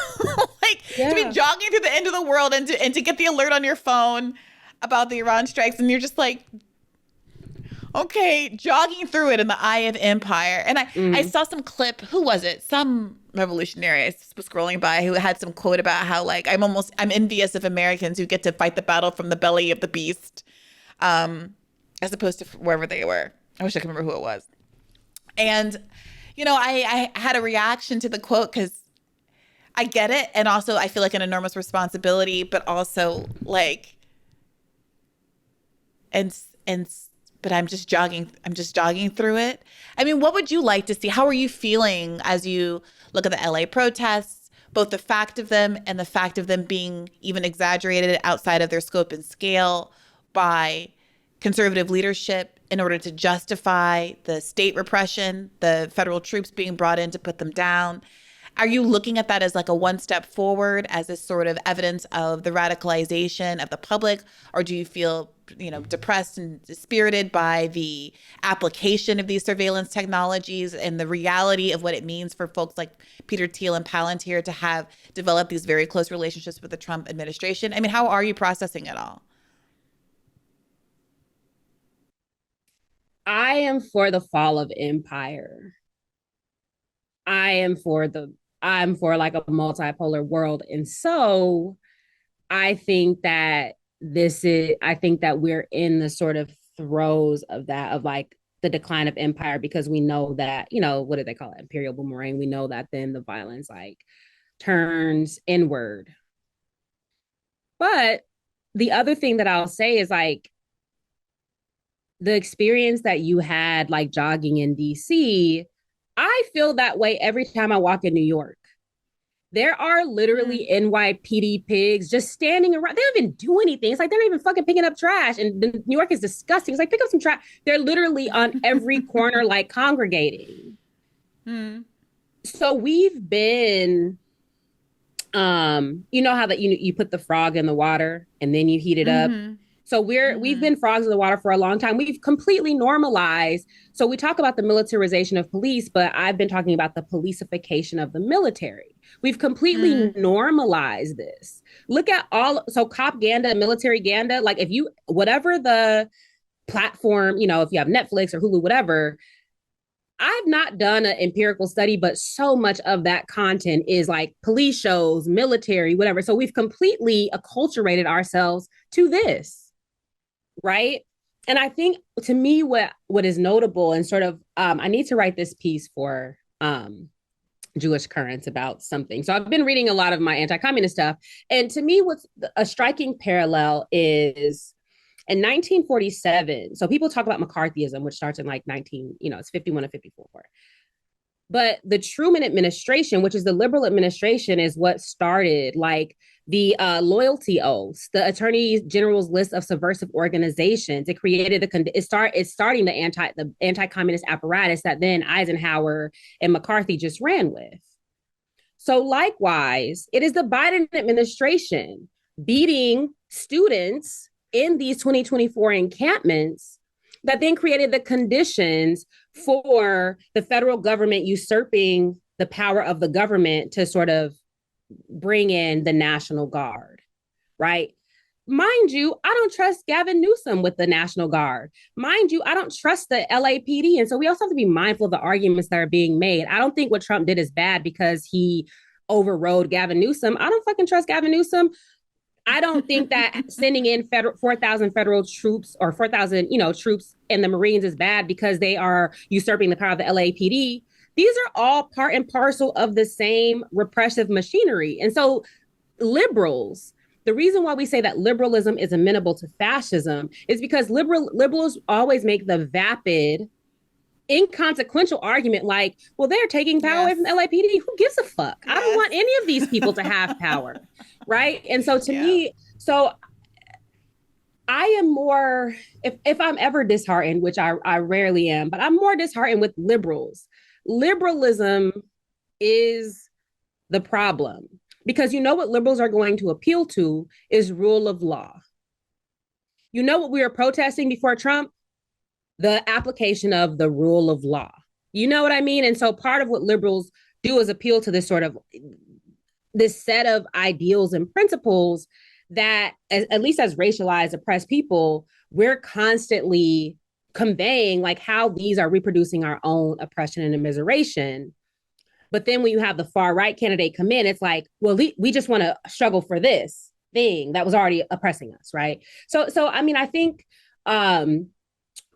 like to be jogging through the end of the world, and to get the alert on your phone about the Iran strikes, and you're just like, okay, jogging through it in the eye of empire. And I saw some clip. Who was it? Some revolutionary I was scrolling by who had some quote about how like I'm envious of Americans who get to fight the battle from the belly of the beast, as opposed to wherever they were. I wish I could remember who it was. And I had a reaction to the quote because I get it, and also I feel like an enormous responsibility, but also like but I'm just jogging through it. I mean, what would you like to see? How are you feeling as you look at the LA protests, both the fact of them and the fact of them being even exaggerated outside of their scope and scale by conservative leadership in order to justify the state repression, the federal troops being brought in to put them down? Are you looking at that as like a one step forward, as this sort of evidence of the radicalization of the public? Or do you feel, depressed and dispirited by the application of these surveillance technologies and the reality of what it means for folks like Peter Thiel and Palantir to have developed these very close relationships with the Trump administration? I mean, how are you processing it all? I am for the fall of empire. I'm for like a multipolar world. And so I think that we're in the sort of throes of that, of like the decline of empire, because we know that, what do they call it? Imperial boomerang. We know that then the violence like turns inward. But the other thing that I'll say is like the experience that you had like jogging in DC, I feel that way every time I walk in New York. There are literally NYPD pigs just standing around. They don't even do anything. It's like they're not even fucking picking up trash. And New York is disgusting. It's like, pick up some trash. They're literally on every corner, like congregating. So we've been, you know how that you put the frog in the water and then you heat it up. So we've been frogs in the water for a long time. We've completely normalized. So we talk about the militarization of police, but I've been talking about the policification of the military. We've completely normalized this. Look at cop-ganda, military ganda, like whatever the platform, if you have Netflix or Hulu, whatever, I've not done an empirical study, but so much of that content is like police shows, military, whatever. So we've completely acculturated ourselves to this. Right. And I think to me, what is notable and sort of, I need to write this piece for Jewish Currents about something. So I've been reading a lot of my anti-communist stuff. And to me, what's a striking parallel is in 1947. So people talk about McCarthyism, which starts in like it's 51 and 54. But the Truman administration, which is the liberal administration, is what started like the loyalty oaths, the attorney general's list of subversive organizations. It created it's starting the anti-communist apparatus that then Eisenhower and McCarthy just ran with. So likewise, it is the Biden administration beating students in these 2024 encampments that then created the conditions for the federal government usurping the power of the government to sort of bring in the National Guard, right? Mind you, I don't trust Gavin Newsom with the National Guard. Mind you, I don't trust the LAPD. And so we also have to be mindful of the arguments that are being made. I don't think what Trump did is bad because he overrode Gavin Newsom. I don't fucking trust Gavin Newsom. I don't think that sending in 4,000 federal troops or 4,000, troops and the Marines is bad because they are usurping the power of the LAPD. These are all part and parcel of the same repressive machinery. And so liberals, the reason why we say that liberalism is amenable to fascism is because liberals always make the vapid, inconsequential argument like, well, they're taking power away from the LAPD. Who gives a fuck? I don't want any of these people to have power. Right. And so to me, I am more, if I'm ever disheartened, which I rarely am, but I'm more disheartened with liberals. Liberalism is the problem. Because you know what liberals are going to appeal to is rule of law. You know what we were protesting before Trump? The application of the rule of law. You know what I mean? And so part of what liberals do is appeal to this sort of this set of ideals and principles that, at least as racialized, oppressed people, we're constantly conveying, like how these are reproducing our own oppression and immiseration. But then when you have the far right candidate come in, it's like, well, we just want to struggle for this thing that was already oppressing us, right? So I mean, I think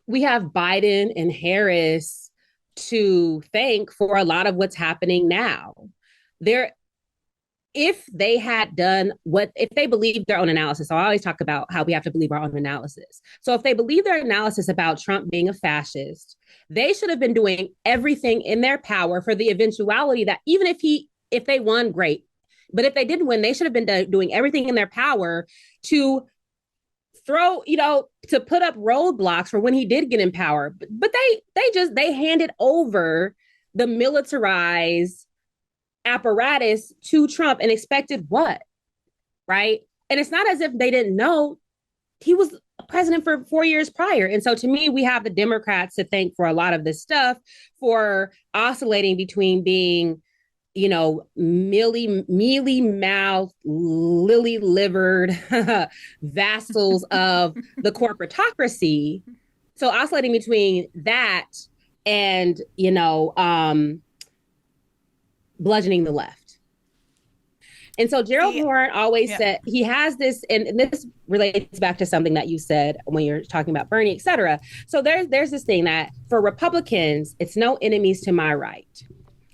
we have Biden and Harris to thank for a lot of what's happening now. If they had done if they believed their own analysis, so I always talk about how we have to believe our own analysis. So if they believe their analysis about Trump being a fascist, they should have been doing everything in their power for the eventuality that even if they won, great. But if they didn't win, they should have been doing everything in their power to to put up roadblocks for when he did get in power. But they handed over the militarized apparatus to Trump and expected what? Right? And it's not as if they didn't know he was president for 4 years prior. And so to me, we have the Democrats to thank for a lot of this stuff, for oscillating between being, mealy-mouthed, lily-livered vassals of the corporatocracy. So oscillating between that and, bludgeoning the left. And so Gerald Horne always said he has this, and this relates back to something that you said when you're talking about Bernie, et cetera. So there's this thing that for Republicans, it's no enemies to my right.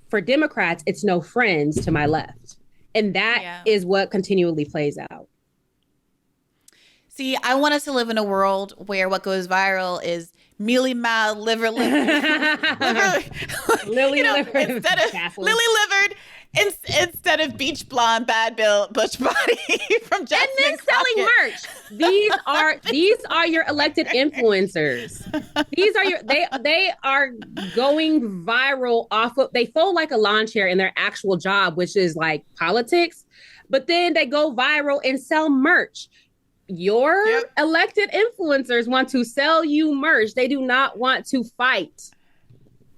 For Democrats, it's no friends to my left. And that is what continually plays out. See, I want us to live in a world where what goes viral is mealy-mouthed, lily-livered, instead of beach blonde, bad Bush body from Jasmine and then Crockett. Selling merch. These are your elected influencers. They are going viral off of, they fold like a lawn chair in their actual job, which is like politics, but then they go viral and sell merch. Your elected influencers want to sell you merch. They do not want to fight.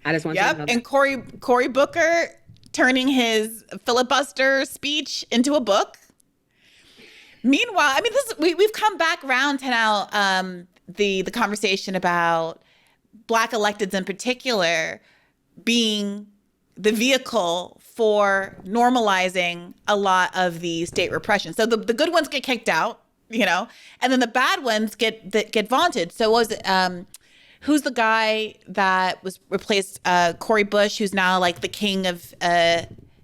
I just want to know that. And Cory Booker turning his filibuster speech into a book. Meanwhile, I mean, we've come back around to now the conversation about Black electeds in particular being the vehicle for normalizing a lot of the state repression. So the good ones get kicked out, and then the bad ones get vaunted. So what was it? Who's the guy that was replaced Cori Bush, who's now like the king of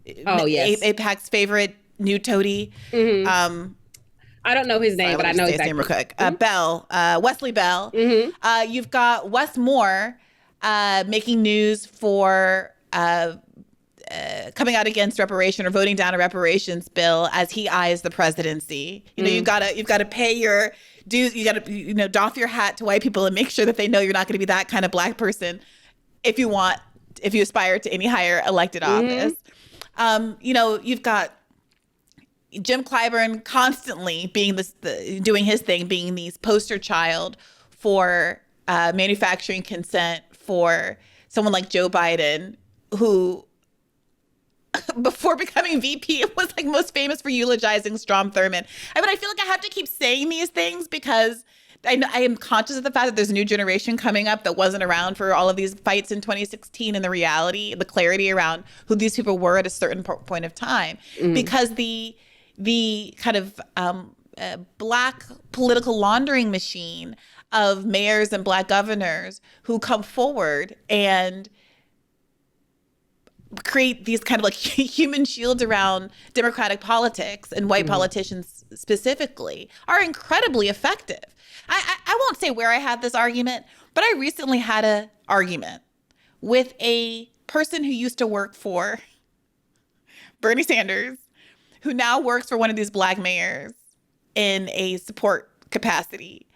AIPAC's favorite new toady? Mm-hmm. I don't know his name, but I know his name real quick. Bell, Wesley Bell. Mm-hmm. You've got Wes Moore making news for coming out against reparation or voting down a reparations bill as he eyes the presidency. You've got to pay your dues. You got to doff your hat to white people and make sure that they know you're not going to be that kind of Black person if you aspire to any higher elected office. You've got Jim Clyburn constantly being doing his thing, being the poster child for manufacturing consent for someone like Joe Biden, who before becoming VP was like most famous for eulogizing Strom Thurmond. I mean, I feel like I have to keep saying these things because I am conscious of the fact that there's a new generation coming up that wasn't around for all of these fights in 2016 and the clarity around who these people were at a certain point of time. Because the kind of Black political laundering machine of mayors and Black governors who come forward and create these kind of like human shields around democratic politics and white politicians specifically are incredibly effective. I won't say where I had this argument, but I recently had an argument with a person who used to work for Bernie Sanders, who now works for one of these Black mayors in a support capacity,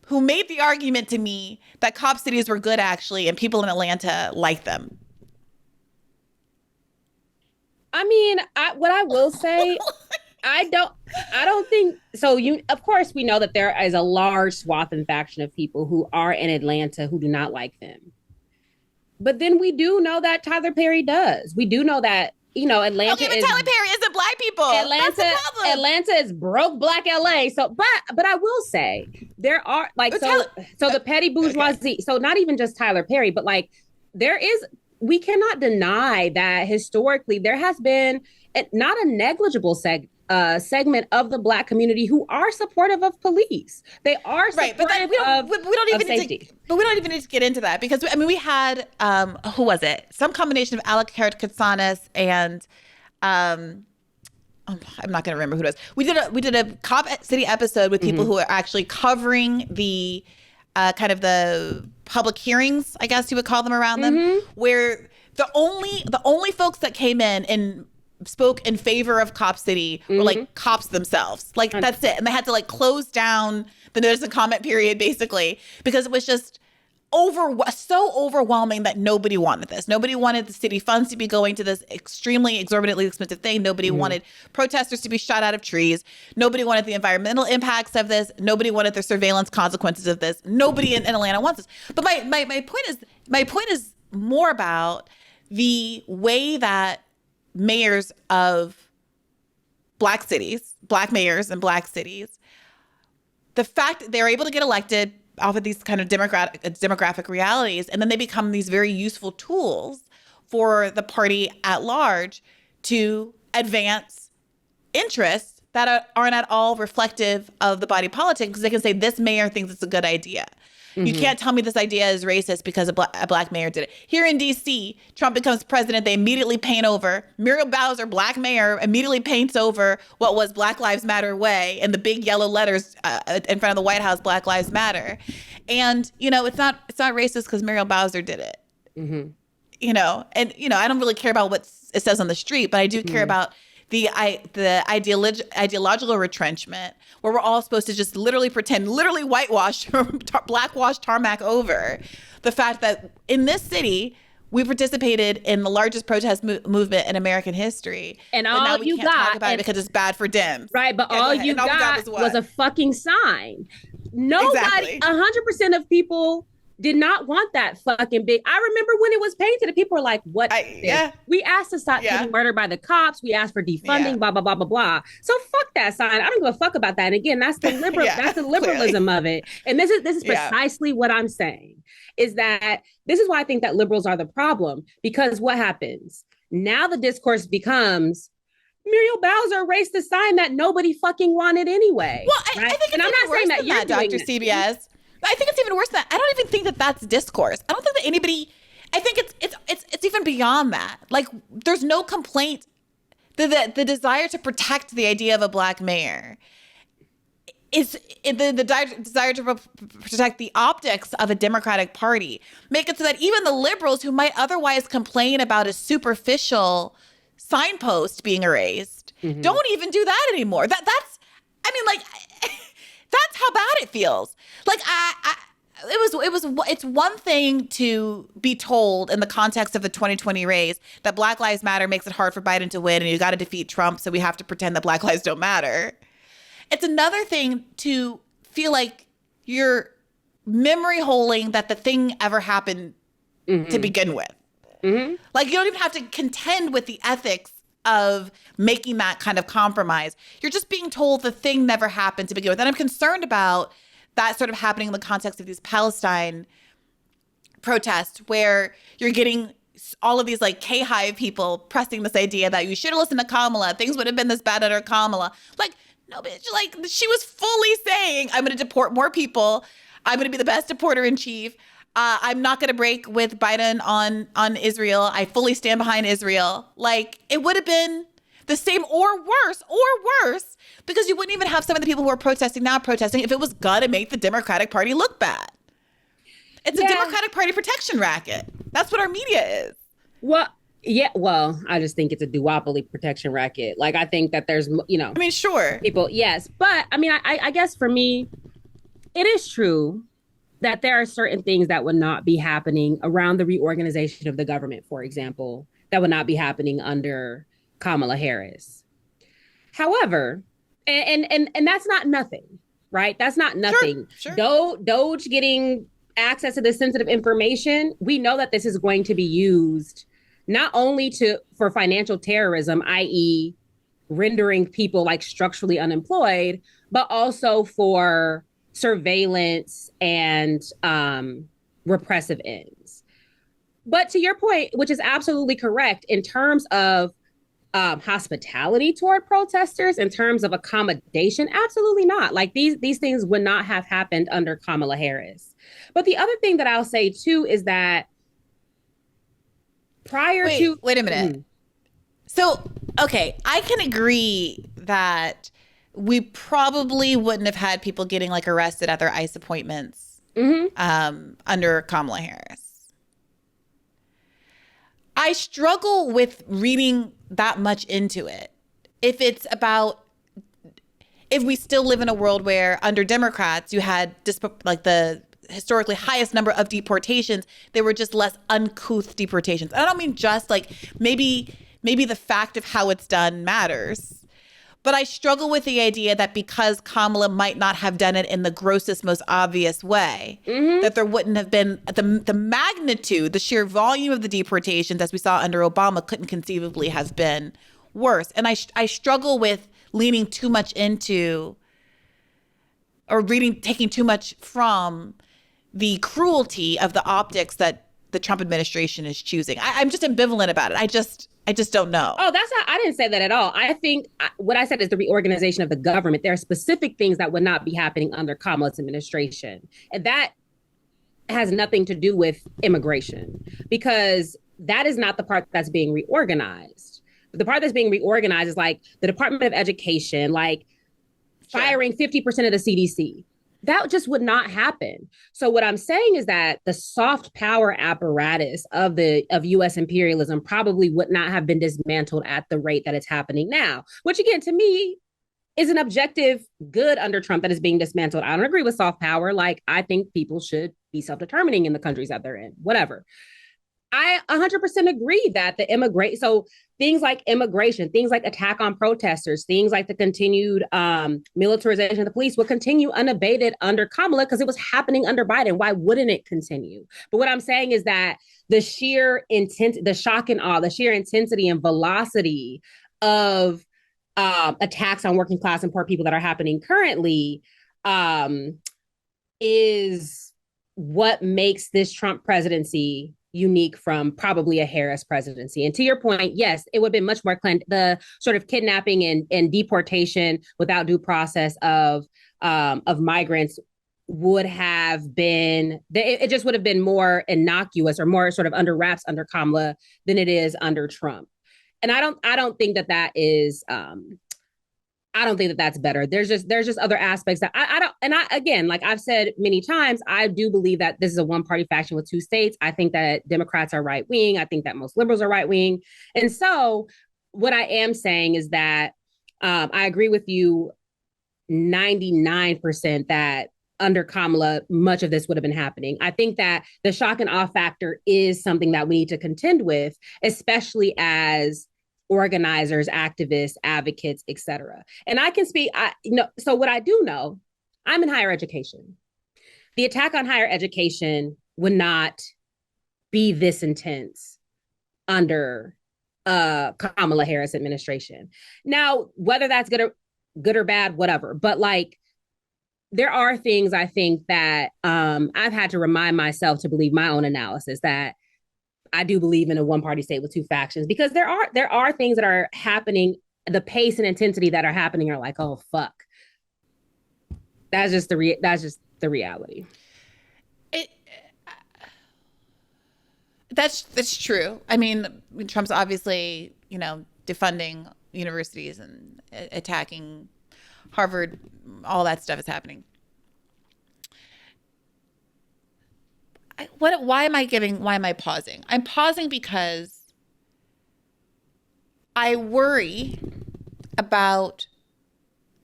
who made the argument to me that cop cities were good actually and people in Atlanta liked them. I mean, what I will say, I don't think so. Of course, we know that there is a large swath and faction of people who are in Atlanta who do not like them. But then we do know that Tyler Perry does. We do know that, Atlanta. Okay, but Tyler Perry isn't black people. Atlanta is broke black LA. So, but I will say there are so the petty bourgeoisie. Okay. So not even just Tyler Perry, but we cannot deny that historically there has been not a negligible segment of the Black community who are supportive of police. They are supportive of safety. But we don't even need to get into that because we had who was it? Some combination of Alec Katsanis and I'm not going to remember who it was. We did a Cop City episode with people who are actually covering the kind of the public hearings, I guess you would call them, around them, where the only folks that came in and spoke in favor of Cop City were like cops themselves. Like that's it. And they had to close down the notice and comment period basically because it was just so overwhelming that nobody wanted this. Nobody wanted the city funds to be going to this extremely exorbitantly expensive thing. Nobody wanted protesters to be shot out of trees. Nobody wanted the environmental impacts of this. Nobody wanted the surveillance consequences of this. Nobody in Atlanta wants this. But my point is more about the way that mayors of Black cities, Black mayors in Black cities, the fact that they're able to get elected off of these kind of demographic realities, and then they become these very useful tools for the party at large to advance interests that aren't at all reflective of the body politic, because they can say this mayor thinks it's a good idea. You can't tell me this idea is racist because a black mayor did it. Here in D.C., Trump becomes president. They immediately paint over. Muriel Bowser, Black mayor, immediately paints over what was Black Lives Matter way in the big yellow letters in front of the White House, Black Lives Matter. And, it's not racist because Muriel Bowser did it. And, I don't really care about what it says on the street, but I do care about the ideological retrenchment where we're all supposed to just literally whitewash, blackwash tarmac over the fact that in this city, we participated in the largest protest movement in American history. And all now we you can't got talk about it because it's bad for Dems. Right, but all you got was a fucking sign. Nobody, 100% of people did not want that fucking big. I remember when it was painted and people were like, what? We asked to stop getting murdered by the cops. We asked for defunding, blah, blah, blah, blah, blah. So fuck that sign. I don't give a fuck about that. And again, that's the liberalism of it. And this is precisely what I'm saying, is that this is why I think that liberals are the problem, because what happens? Now the discourse becomes, Muriel Bowser erased the sign that nobody fucking wanted anyway. Well, I think and I'm not saying that you're doing Dr. CBS. I think it's even worse than that. I don't even think that that's discourse. I don't think that anybody, I think it's even beyond that. Like, there's no complaint. The desire to protect the idea of a Black mayor is the desire to protect the optics of a Democratic Party. Make it so that even the liberals who might otherwise complain about a superficial signpost being erased don't even do that anymore. That's how bad it feels. Like it's one thing to be told in the context of the 2020 race that Black Lives Matter makes it hard for Biden to win and you got to defeat Trump, so we have to pretend that Black lives don't matter. It's another thing to feel like you're memory holding that the thing ever happened to begin with. Like, you don't even have to contend with the ethics of making that kind of compromise. You're just being told the thing never happened to begin with. And I'm concerned about that sort of happening in the context of these Palestine protests, where you're getting all of these K-Hive people pressing this idea that you should have listened to Kamala. Things would have been this bad under Kamala. Like, no, bitch, she was fully saying, I'm going to deport more people. I'm going to be the best deporter in chief. I'm not going to break with Biden on Israel. I fully stand behind Israel. Like, it would have been the same or worse, because you wouldn't even have some of the people who are protesting now protesting if it was going to make the Democratic Party look bad. It's a Democratic Party protection racket. That's what our media is. Well, I just think it's a duopoly protection racket. Like, I think that there's, sure. People, yes. But I guess for me, it is true that there are certain things that would not be happening around the reorganization of the government, for example, that would not be happening under Kamala Harris. However, and that's not nothing, right? That's not nothing. Sure. Doge getting access to this sensitive information, we know that this is going to be used not only for financial terrorism, i.e., rendering people like structurally unemployed, but also for surveillance and repressive ends. But to your point, which is absolutely correct, in terms of hospitality toward protesters, in terms of accommodation, absolutely not. Like these things would not have happened under Kamala Harris. But the other thing that I'll say too is that wait a minute. So, okay, I can agree that we probably wouldn't have had people getting like arrested at their ICE appointments under Kamala Harris. I struggle with reading that much into it. If we still live in a world where under Democrats, you had like the historically highest number of deportations, they were just less uncouth deportations. I don't mean just like maybe the fact of how it's done matters. But I struggle with the idea that because Kamala might not have done it in the grossest, most obvious way, that there wouldn't have been the magnitude, the sheer volume of the deportations as we saw under Obama couldn't conceivably have been worse. And I struggle with leaning too much into or taking too much from the cruelty of the optics that the Trump administration is choosing. I'm just ambivalent about it. I just don't know. Oh, I didn't say that at all. I think what I said is the reorganization of the government. There are specific things that would not be happening under Kamala's administration. And that has nothing to do with immigration, because that is not the part that's being reorganized. The part that's being reorganized is like the Department of Education, like firing 50% of the CDC. That just would not happen. So what I'm saying is that the soft power apparatus of U.S. imperialism probably would not have been dismantled at the rate that it's happening now, which again, to me, is an objective good under Trump that is being dismantled. I don't agree with soft power. Like, I think people should be self-determining in the countries that they're in, whatever. I 100% agree that so things like immigration, things like attack on protesters, things like the continued militarization of the police will continue unabated under Kamala because it was happening under Biden. Why wouldn't it continue? But what I'm saying is that the sheer intent, the shock and awe, the sheer intensity and velocity of attacks on working class and poor people that are happening currently is what makes this Trump presidency unique from probably a Harris presidency. And to your point, yes, it would have been much more the sort of kidnapping and deportation without due process of migrants would have been, it just would have been more innocuous or more sort of under wraps under Kamala than it is under Trump. And I don't think that is I don't think that that's better. There's just other aspects that I don't. And again, like I've said many times, I do believe that this is a one party faction with two states. I think that Democrats are right wing. I think that most liberals are right wing. And so what I am saying is that I agree with you 99% that under Kamala, much of this would have been happening. I think that the shock and awe factor is something that we need to contend with, especially as organizers, activists, advocates, etc. And I can speak, so what I do know, I'm in higher education. The attack on higher education would not be this intense under Kamala Harris administration. Now, whether that's good or bad, whatever, but like, there are things I think that I've had to remind myself to believe my own analysis that I do believe in a one-party state with two factions, because there are things that are happening, the pace and intensity that are happening are like, oh fuck. That's just the reality. That's true. I mean, Trump's obviously, defunding universities and attacking Harvard, all that stuff is happening. Why am I pausing? I'm pausing because I worry about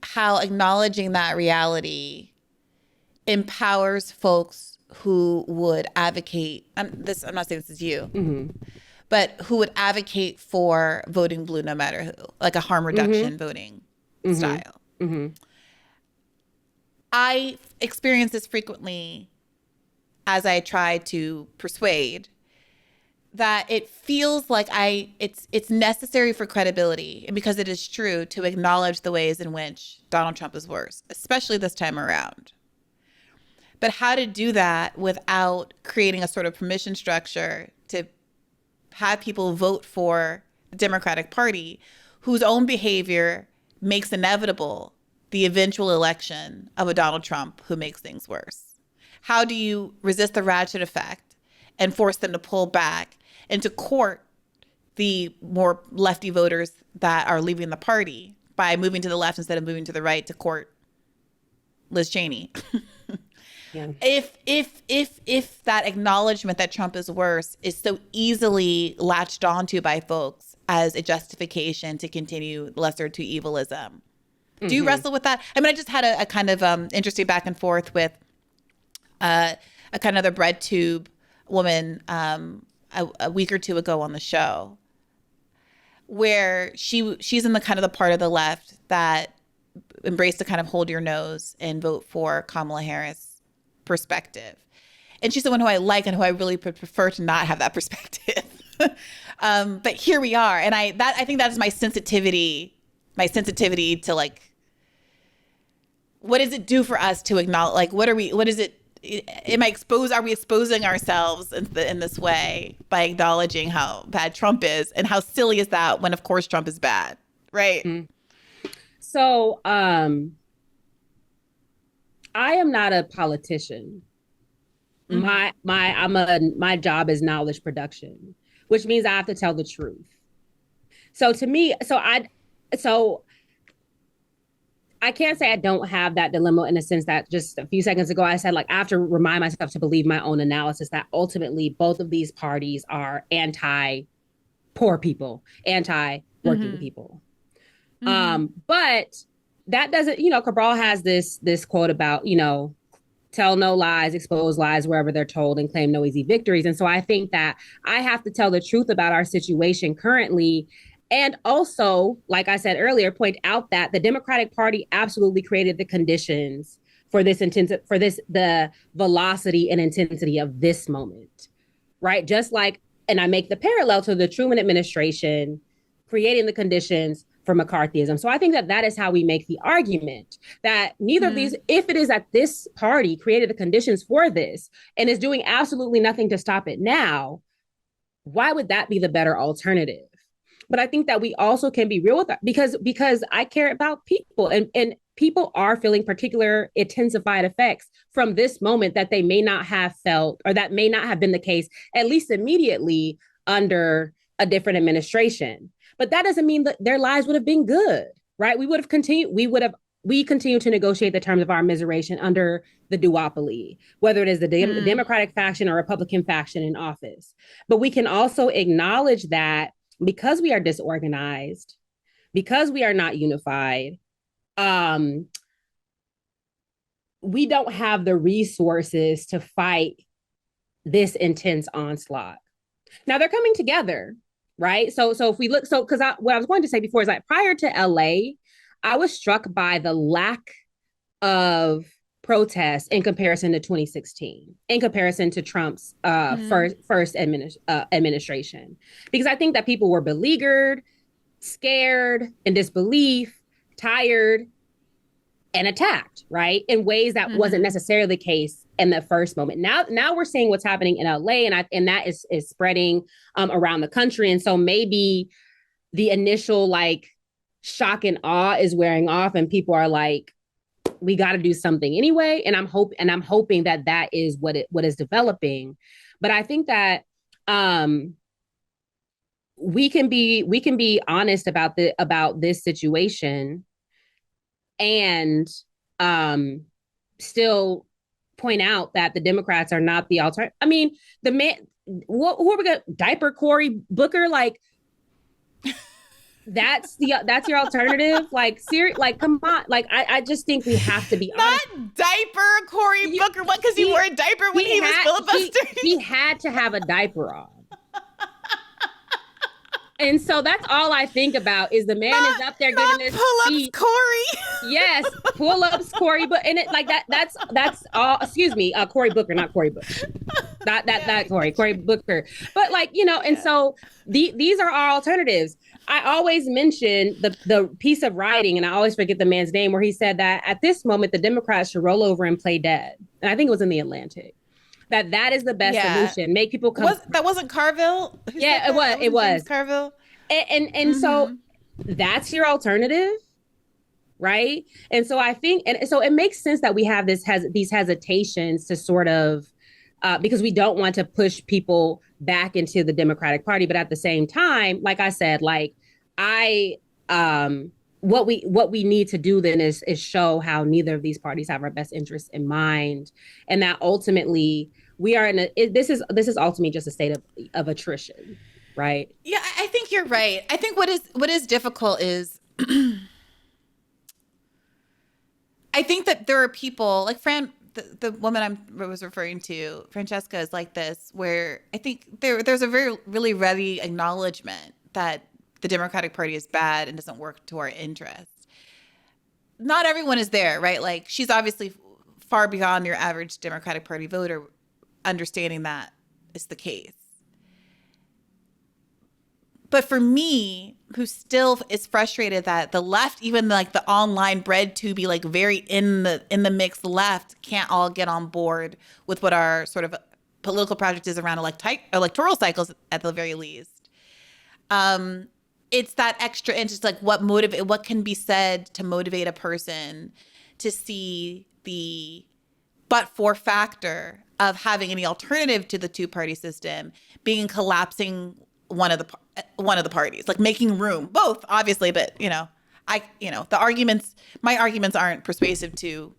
how acknowledging that reality empowers folks who would advocate. I'm not saying this is you, but who would advocate for voting blue no matter who, like a harm reduction voting style. I experience this frequently as I try to persuade that it feels like it's necessary for credibility, and because it is true, to acknowledge the ways in which Donald Trump is worse, especially this time around. But how to do that without creating a sort of permission structure to have people vote for the Democratic Party, whose own behavior makes inevitable the eventual election of a Donald Trump who makes things worse? How do you resist the ratchet effect and force them to pull back and to court the more lefty voters that are leaving the party by moving to the left instead of moving to the right to court Liz Cheney? Yeah. If that acknowledgement that Trump is worse is so easily latched onto by folks as a justification to continue lesser to evilism, do you wrestle with that? I mean, I just had a kind of interesting back and forth with a kind of other bread tube woman a week or two ago on the show, where she's in the kind of the part of the left that embraced the kind of hold your nose and vote for Kamala Harris perspective. And she's someone who I like and who I really would prefer to not have that perspective. But here we are. And I think that is my sensitivity to, like, what does it do for us to acknowledge, like, are we exposing ourselves in this way by acknowledging how bad Trump is? And how silly is that when, of course, Trump is bad, right? So, I am not a politician. My job is knowledge production, which means I have to tell the truth. So to me, I can't say I don't have that dilemma, in a sense that just a few seconds ago I said, like, I have to remind myself to believe my own analysis that ultimately both of these parties are anti-poor people, anti-working people. But that doesn't, Cabral has this quote about, tell no lies, expose lies wherever they're told, and claim no easy victories. And so I think that I have to tell the truth about our situation currently. And also, like I said earlier, point out that the Democratic Party absolutely created the conditions for the velocity and intensity of this moment, right? Just like, and I make the parallel to the Truman administration creating the conditions for McCarthyism. So I think that is how we make the argument that neither of these, if it is that this party created the conditions for this and is doing absolutely nothing to stop it now, why would that be the better alternative? But I think that we also can be real with that, because I care about people, and people are feeling particular intensified effects from this moment that they may not have felt, or that may not have been the case, at least immediately, under a different administration. But that doesn't mean that their lives would have been good, right? We continue to negotiate the terms of our immiseration under the duopoly, whether it is the Democratic faction or Republican faction in office. But we can also acknowledge that because we are disorganized, because we are not unified, we don't have the resources to fight this intense onslaught. Now they're coming together, right? So if we look, what I was going to say before is that prior to LA, I was struck by the lack of protests in comparison to 2016, in comparison to Trump's first administration, because I think that people were beleaguered, scared, in disbelief, tired, and attacked, right, in ways that wasn't necessarily the case in the first moment. Now we're seeing what's happening in LA, and that is spreading around the country, and so maybe the initial, like, shock and awe is wearing off, and people are like, we got to do something anyway. And I'm hoping that is what is developing. But I think that we can be honest about this situation, and still point out that the Democrats are not the alternative. I mean, the man, who are we going to diaper Cory Booker? Like, that's your alternative? Like, like, come on. Like, I just think we have to be honest. Not diaper Cory Booker. What? Because he wore a diaper when he was filibustering? He had to have a diaper on. And so that's all I think about is the man is up there giving this pull-ups, speech. Corey. Yes, pull-ups, Cory, but and it like that's all. Excuse me, Cory Booker, not Cory Bush. Not Cory Booker. But like, you know, and so these are our alternatives. I always mention the piece of writing, and I always forget the man's name, where he said that at this moment the Democrats should roll over and play dead. And I think it was in the Atlantic. That is the best solution. Make people come. That wasn't Carville? Yeah, it was. It was James Carville. And so that's your alternative, right? And so I think, and so it makes sense that we have these hesitations to sort of, because we don't want to push people back into the Democratic Party, but at the same time, like I said, like what we need to do then is show how neither of these parties have our best interests in mind, and that ultimately we are this is ultimately just a state of attrition, right? Yeah, I think you're right. I think what is difficult is I think that there are people like the woman I was referring to, Francesca, is like this, where I think there's a really ready acknowledgement that the Democratic Party is bad and doesn't work to our interests. Not everyone is there, right? Like, she's obviously far beyond your average Democratic Party voter, understanding that is the case. But for me, who still is frustrated that the left, even like the online bred to be like very in the mix left, can't all get on board with what our sort of political project is around electoral cycles at the very least. It's that extra interest, like what can be said to motivate a person to see the but-for factor of having any alternative to the two-party system being collapsing one of the parties, like making room, both obviously, but my arguments aren't persuasive to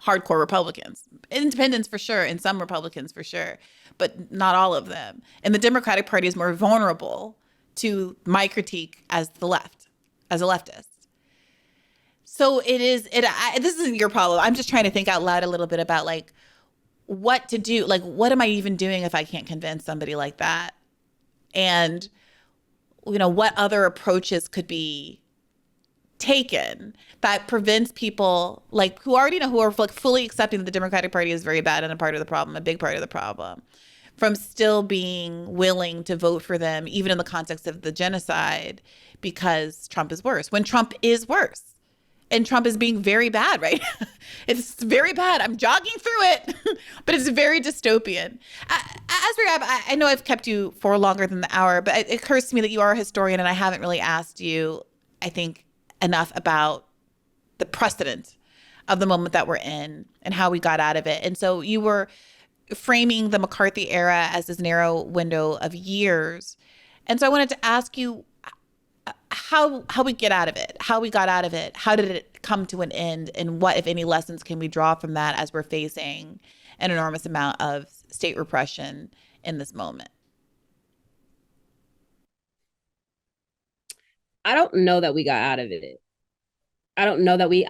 hardcore Republicans, independents for sure, and some Republicans for sure, but not all of them. And the Democratic Party is more vulnerable to my critique as a leftist. So this isn't your problem. I'm just trying to think out loud a little bit about like what to do. Like, what am I even doing if I can't convince somebody like that? And, what other approaches could be taken that prevents people like who already know, who are like fully accepting that the Democratic Party is very bad and a big part of the problem, from still being willing to vote for them, even in the context of the genocide, because Trump is worse. When Trump is worse. And Trump is being very bad, right? It's very bad. I'm jogging through it, but it's very dystopian. As we wrap, I know I've kept you for longer than the hour, but it occurs to me that you are a historian, and I haven't really asked you, I think, enough about the precedent of the moment that we're in and how we got out of it. And so you were framing the McCarthy era as this narrow window of years. And so I wanted to ask you, how we get out of it, how we got out of it, how did it come to an end, and what, if any, lessons can we draw from that as we're facing an enormous amount of state repression in this moment? I don't know that we got out of it. I don't know that we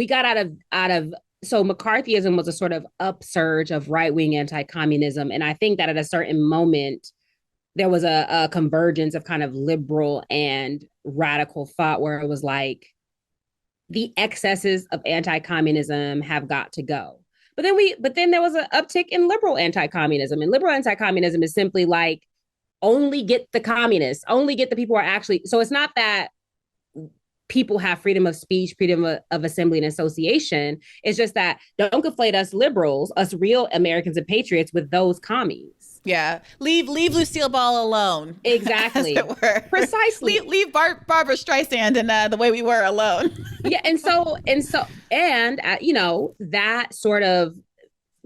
got out of so McCarthyism was a sort of upsurge of right-wing anti-communism, and I think that at a certain moment there was a convergence of kind of liberal and radical thought where it was like the excesses of anti-communism have got to go. But then there was an uptick in liberal anti-communism, and liberal anti-communism is simply like only get the communists, only get the people who are actually. So it's not that people have freedom of speech, freedom of assembly and association. It's just that don't conflate us liberals, us real Americans and patriots, with those commies. Yeah, leave Lucille Ball alone. Exactly, as it were. Precisely. Leave Barbara Streisand and The Way We Were alone. Yeah, and that sort of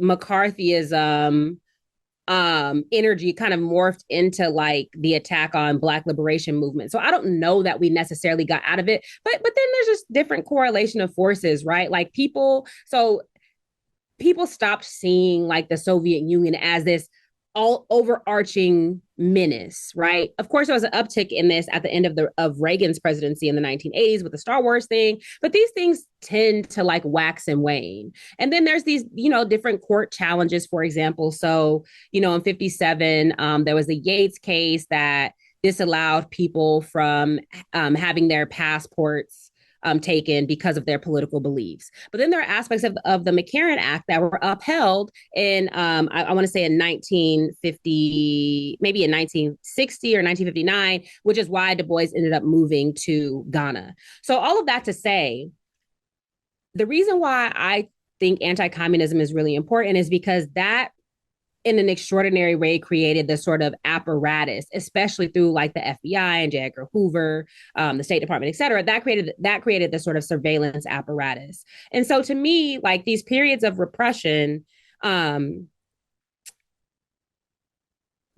McCarthyism energy kind of morphed into like the attack on Black liberation movement. So I don't know that we necessarily got out of it, but then there's just different correlation of forces, right? Like people stopped seeing like the Soviet Union as this all overarching menace, right? Of course, there was an uptick in this at the end of Reagan's presidency in the 1980s with the Star Wars thing, but these things tend to like wax and wane. And then there's these, different court challenges, for example. So, in 57, there was the Yates case that disallowed people from having their passports taken because of their political beliefs. But then there are aspects of the McCarran Act that were upheld in, I want to say in 1950, maybe in 1960 or 1959, which is why Du Bois ended up moving to Ghana. So all of that to say, the reason why I think anti-communism is really important is because that in an extraordinary way created the sort of apparatus, especially through like the FBI and J. Edgar Hoover, the State Department, et cetera, that created the sort of surveillance apparatus. And so to me, like these periods of repression,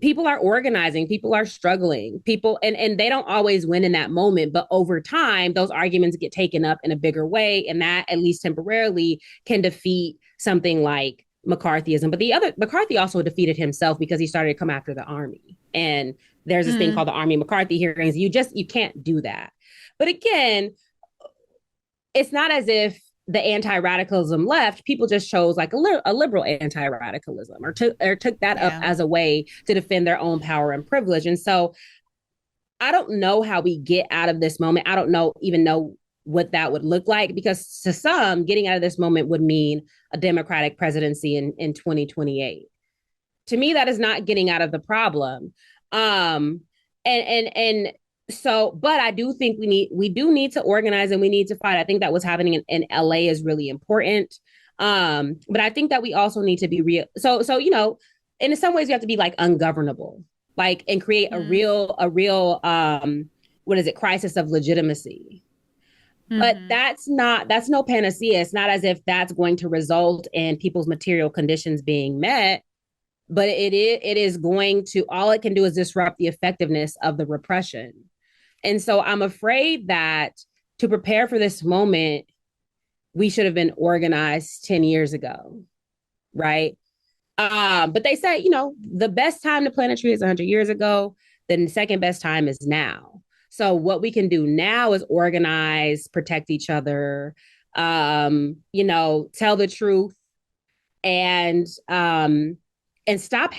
people are organizing, people are struggling, and they don't always win in that moment, but over time, those arguments get taken up in a bigger way. And that, at least temporarily, can defeat something like McCarthyism. But McCarthy also defeated himself because he started to come after the army. And there's this thing called the Army McCarthy hearings. You can't do that. But again, it's not as if the anti-radicalism left. People just chose like a liberal anti-radicalism or took that up as a way to defend their own power and privilege. And so I don't know how we get out of this moment. I don't even know what that would look like, because to some, getting out of this moment would mean a Democratic presidency in 2028. To me, that is not getting out of the problem. So, but I do think we do need to organize and we need to fight. I think that what's happening in LA is really important. But I think that we also need to be real. So, in some ways we have to be like ungovernable, like, and create a real, crisis of legitimacy. But that's no panacea. It's not as if that's going to result in people's material conditions being met, but it is going to, all it can do is disrupt the effectiveness of the repression. And so I'm afraid that to prepare for this moment, we should have been organized 10 years ago, right? But they say, the best time to plant a tree is 100 years ago. Then the second best time is now. So what we can do now is organize, protect each other, tell the truth, and stop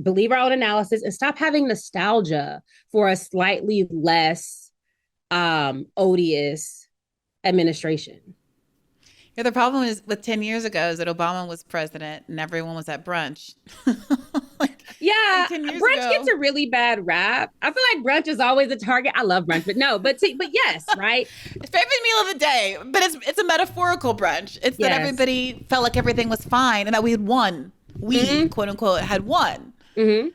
believe our own analysis, and stop having nostalgia for a slightly less odious administration. Yeah, the problem is with 10 years ago is that Obama was president and everyone was at brunch. Brunch gets a really bad rap. I feel like brunch is always a target. I love brunch, but yes, right? Favorite meal of the day, but it's a metaphorical brunch. It's that everybody felt like everything was fine and that we had won. We, quote unquote, had won. Mm-hmm.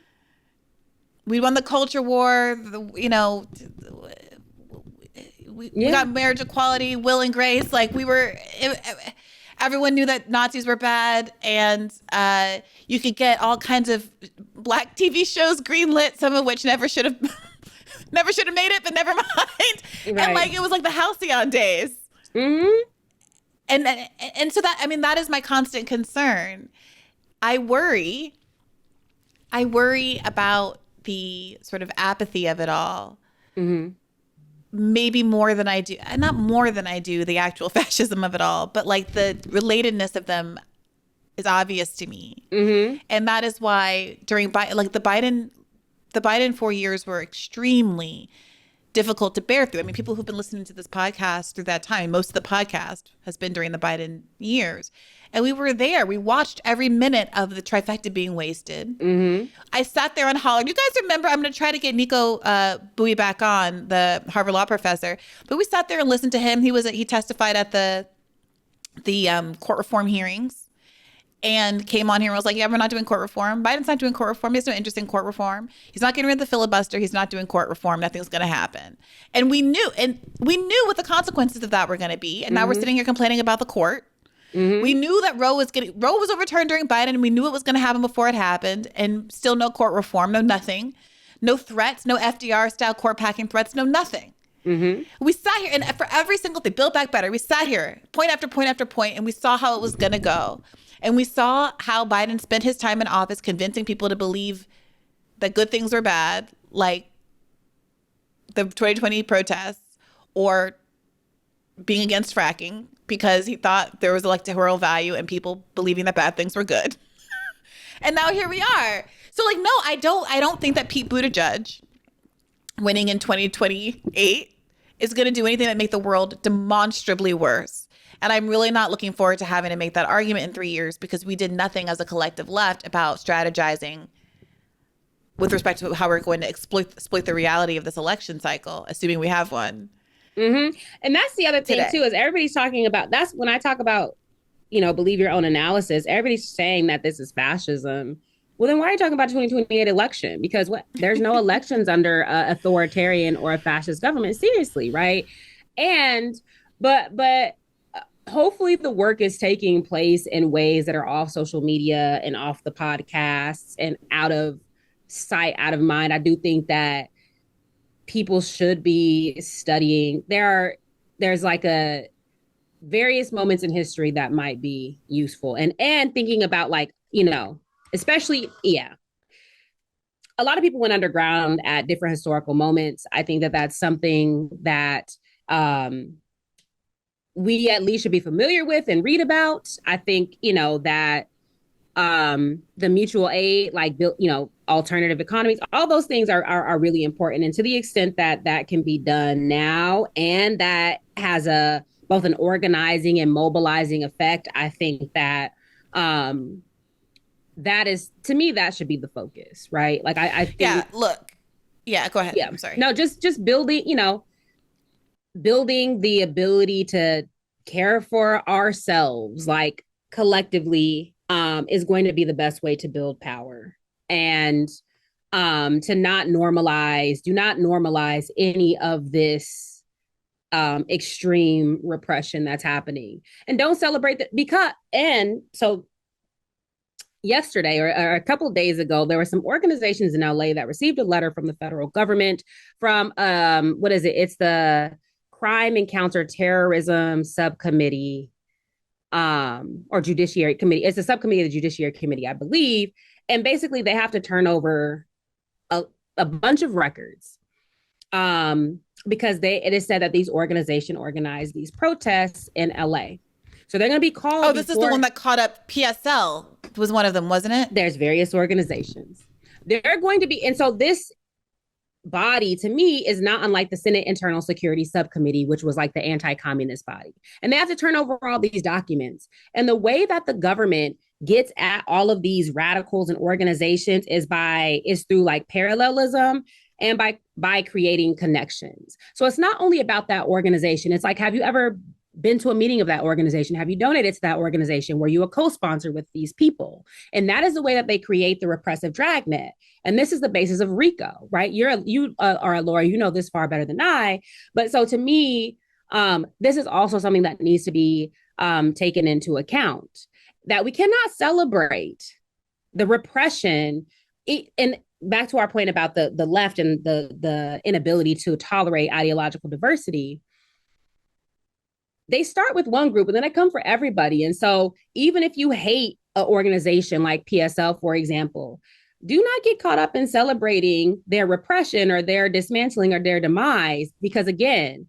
We won the culture war, we got marriage equality, will and grace. Like everyone knew that Nazis were bad, and you could get all kinds of black TV shows greenlit, some of which never should have made it, but never mind. Right. And it was like the halcyon days. Mm-hmm. And so that is my constant concern. I worry about the sort of apathy of it all. Mm-hmm. Maybe more than I do, not more than I do the actual fascism of it all, but like the relatedness of them is obvious to me. Mm-hmm. And that is why during the Biden 4 years were extremely difficult to bear through. I mean, people who've been listening to this podcast through that time, most of the podcast has been during the Biden years. And we were there. We watched every minute of the trifecta being wasted. Mm-hmm. I sat there and hollered. You guys remember, I'm going to try to get Nico Bowie back on, the Harvard Law professor. But we sat there and listened to him. He testified at the court reform hearings and came on here and was like, yeah, we're not doing court reform. Biden's not doing court reform. He has no interest in court reform. He's not getting rid of the filibuster. He's not doing court reform. Nothing's going to happen. And we knew what the consequences of that were going to be. And now we're sitting here complaining about the court. Mm-hmm. We knew that Roe was overturned during Biden, and we knew it was going to happen before it happened, and still no court reform, no nothing, no threats, no FDR style court packing threats, no nothing. Mm-hmm. We sat here, and for every single thing, Build Back Better, we sat here, point after point after point, and we saw how it was going to go. And we saw how Biden spent his time in office convincing people to believe that good things were bad, like the 2020 protests, or being against fracking because he thought there was electoral value and people believing that bad things were good. And now here we are. So like, no, I don't think that Pete Buttigieg winning in 2028 is going to do anything that make the world demonstrably worse. And I'm really not looking forward to having to make that argument in 3 years, because we did nothing as a collective left about strategizing with respect to how we're going to exploit the reality of this election cycle, assuming we have one. Mm-hmm. And that's the other thing, today. too, is everybody's talking about, that's when I talk about, believe your own analysis, everybody's saying that this is fascism. Well, then why are you talking about 2028 election? Because there's no elections under authoritarian or a fascist government. Seriously, right? But hopefully the work is taking place in ways that are off social media and off the podcasts and out of sight, out of mind. I do think that people should be studying. There's like various moments in history that might be useful, and thinking about, like, especially, a lot of people went underground at different historical moments. I think that that's something that we at least should be familiar with and read about. I think, that the mutual aid, like, alternative economies, all those things are really important. And to the extent that that can be done now, and that has both an organizing and mobilizing effect, I think that that is, to me, that should be the focus, right? Like, I think, go ahead. Yeah, I'm sorry. No, just building, building the ability to care for ourselves, like, collectively, is going to be the best way to build power. And to do not normalize any of this extreme repression that's happening, and don't celebrate that. And so yesterday or a couple of days ago, there were some organizations in LA that received a letter from the federal government from it's the Crime and Counterterrorism Subcommittee, or Judiciary Committee. It's a subcommittee of the Judiciary Committee, I believe. And basically they have to turn over a bunch of records because it is said that these organizations organized these protests in LA. So they're going to be called. Oh, this is the one that caught up. PSL was one of them, wasn't it? There's various organizations. They're going to be. And so this body, to me, is not unlike the Senate Internal Security Subcommittee, which was like the anti-communist body. And they have to turn over all these documents. And the way that the government gets at all of these radicals and organizations is through like parallelism and by creating connections. So it's not only about that organization. It's like, have you ever been to a meeting of that organization? Have you donated to that organization? Were you a co-sponsor with these people? And that is the way that they create the repressive dragnet. And this is the basis of RICO, right? You are a lawyer, you know this far better than I. But so to me, this is also something that needs to be taken into account, that we cannot celebrate the repression. And back to our point about the left and the inability to tolerate ideological diversity. They start with one group and then they come for everybody. And so even if you hate an organization like PSL, for example, do not get caught up in celebrating their repression or their dismantling or their demise, because again,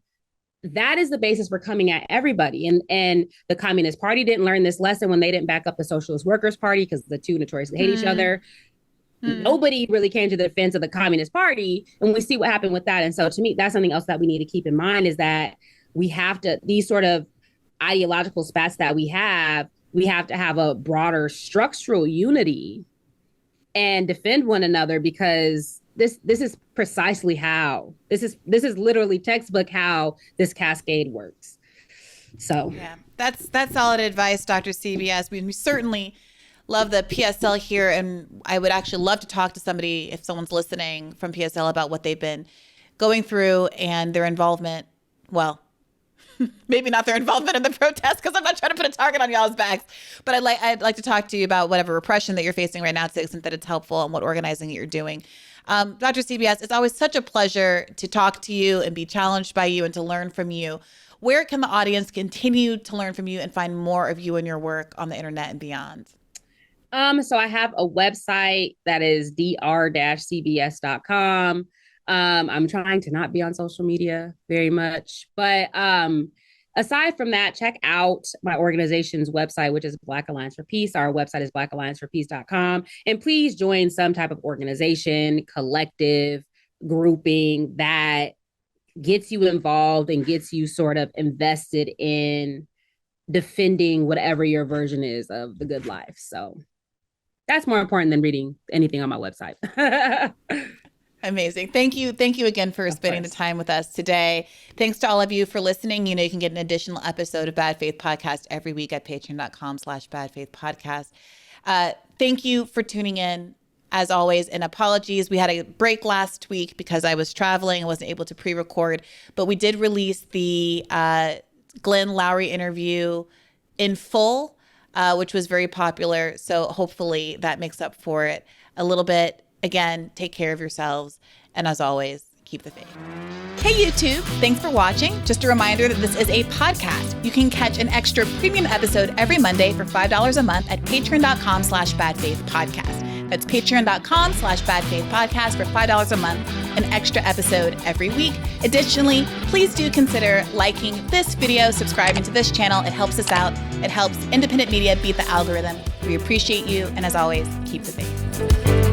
that is the basis for coming at everybody. And the Communist Party didn't learn this lesson when they didn't back up the Socialist Workers Party, because the two notoriously hate each other. Nobody really came to the defense of the Communist Party. And we see what happened with that. And so to me, that's something else that we need to keep in mind, is that we have to, these sort of ideological spats that we have to have a broader structural unity and defend one another, because this is precisely how, this is literally textbook how this cascade works. So yeah, that's solid advice, Dr. CBS. We certainly love the PSL here, and I would actually love to talk to somebody, if someone's listening from PSL, about what they've been going through and their involvement. Well, maybe not their involvement in the protest, because I'm not trying to put a target on y'all's backs, but I'd like to talk to you about whatever repression that you're facing right now, to the extent that it's helpful, and what organizing you're doing. Dr. CBS, it's always such a pleasure to talk to you and be challenged by you and to learn from you. where can the audience continue to learn from you and find more of you and your work on the internet and beyond? So I have a website that is dr-cbs.com. I'm trying to not be on social media very much, but aside from that, check out my organization's website, which is Black Alliance for Peace. Our website is blackallianceforpeace.com. And please join some type of organization, collective, grouping that gets you involved and gets you sort of invested in defending whatever your version is of the good life. So that's more important than reading anything on my website. Amazing. Thank you. Thank you again for spending the time with us today. Thanks to all of you for listening. You know, you can get an additional episode of Bad Faith Podcast every week at patreon.com/badfaithpodcast. Thank you for tuning in. As always, and apologies. We had a break last week because I was traveling and wasn't able to pre-record, but we did release the Glenn Loury interview in full, which was very popular. So hopefully that makes up for it a little bit. Again, take care of yourselves. And as always, keep the faith. Hey, YouTube. Thanks for watching. Just a reminder that this is a podcast. You can catch an extra premium episode every Monday for $5 a month at patreon.com/badfaithpodcast. That's patreon.com/badfaithpodcast for $5 a month, an extra episode every week. Additionally, please do consider liking this video, subscribing to this channel. It helps us out. It helps independent media beat the algorithm. We appreciate you. And as always, keep the faith.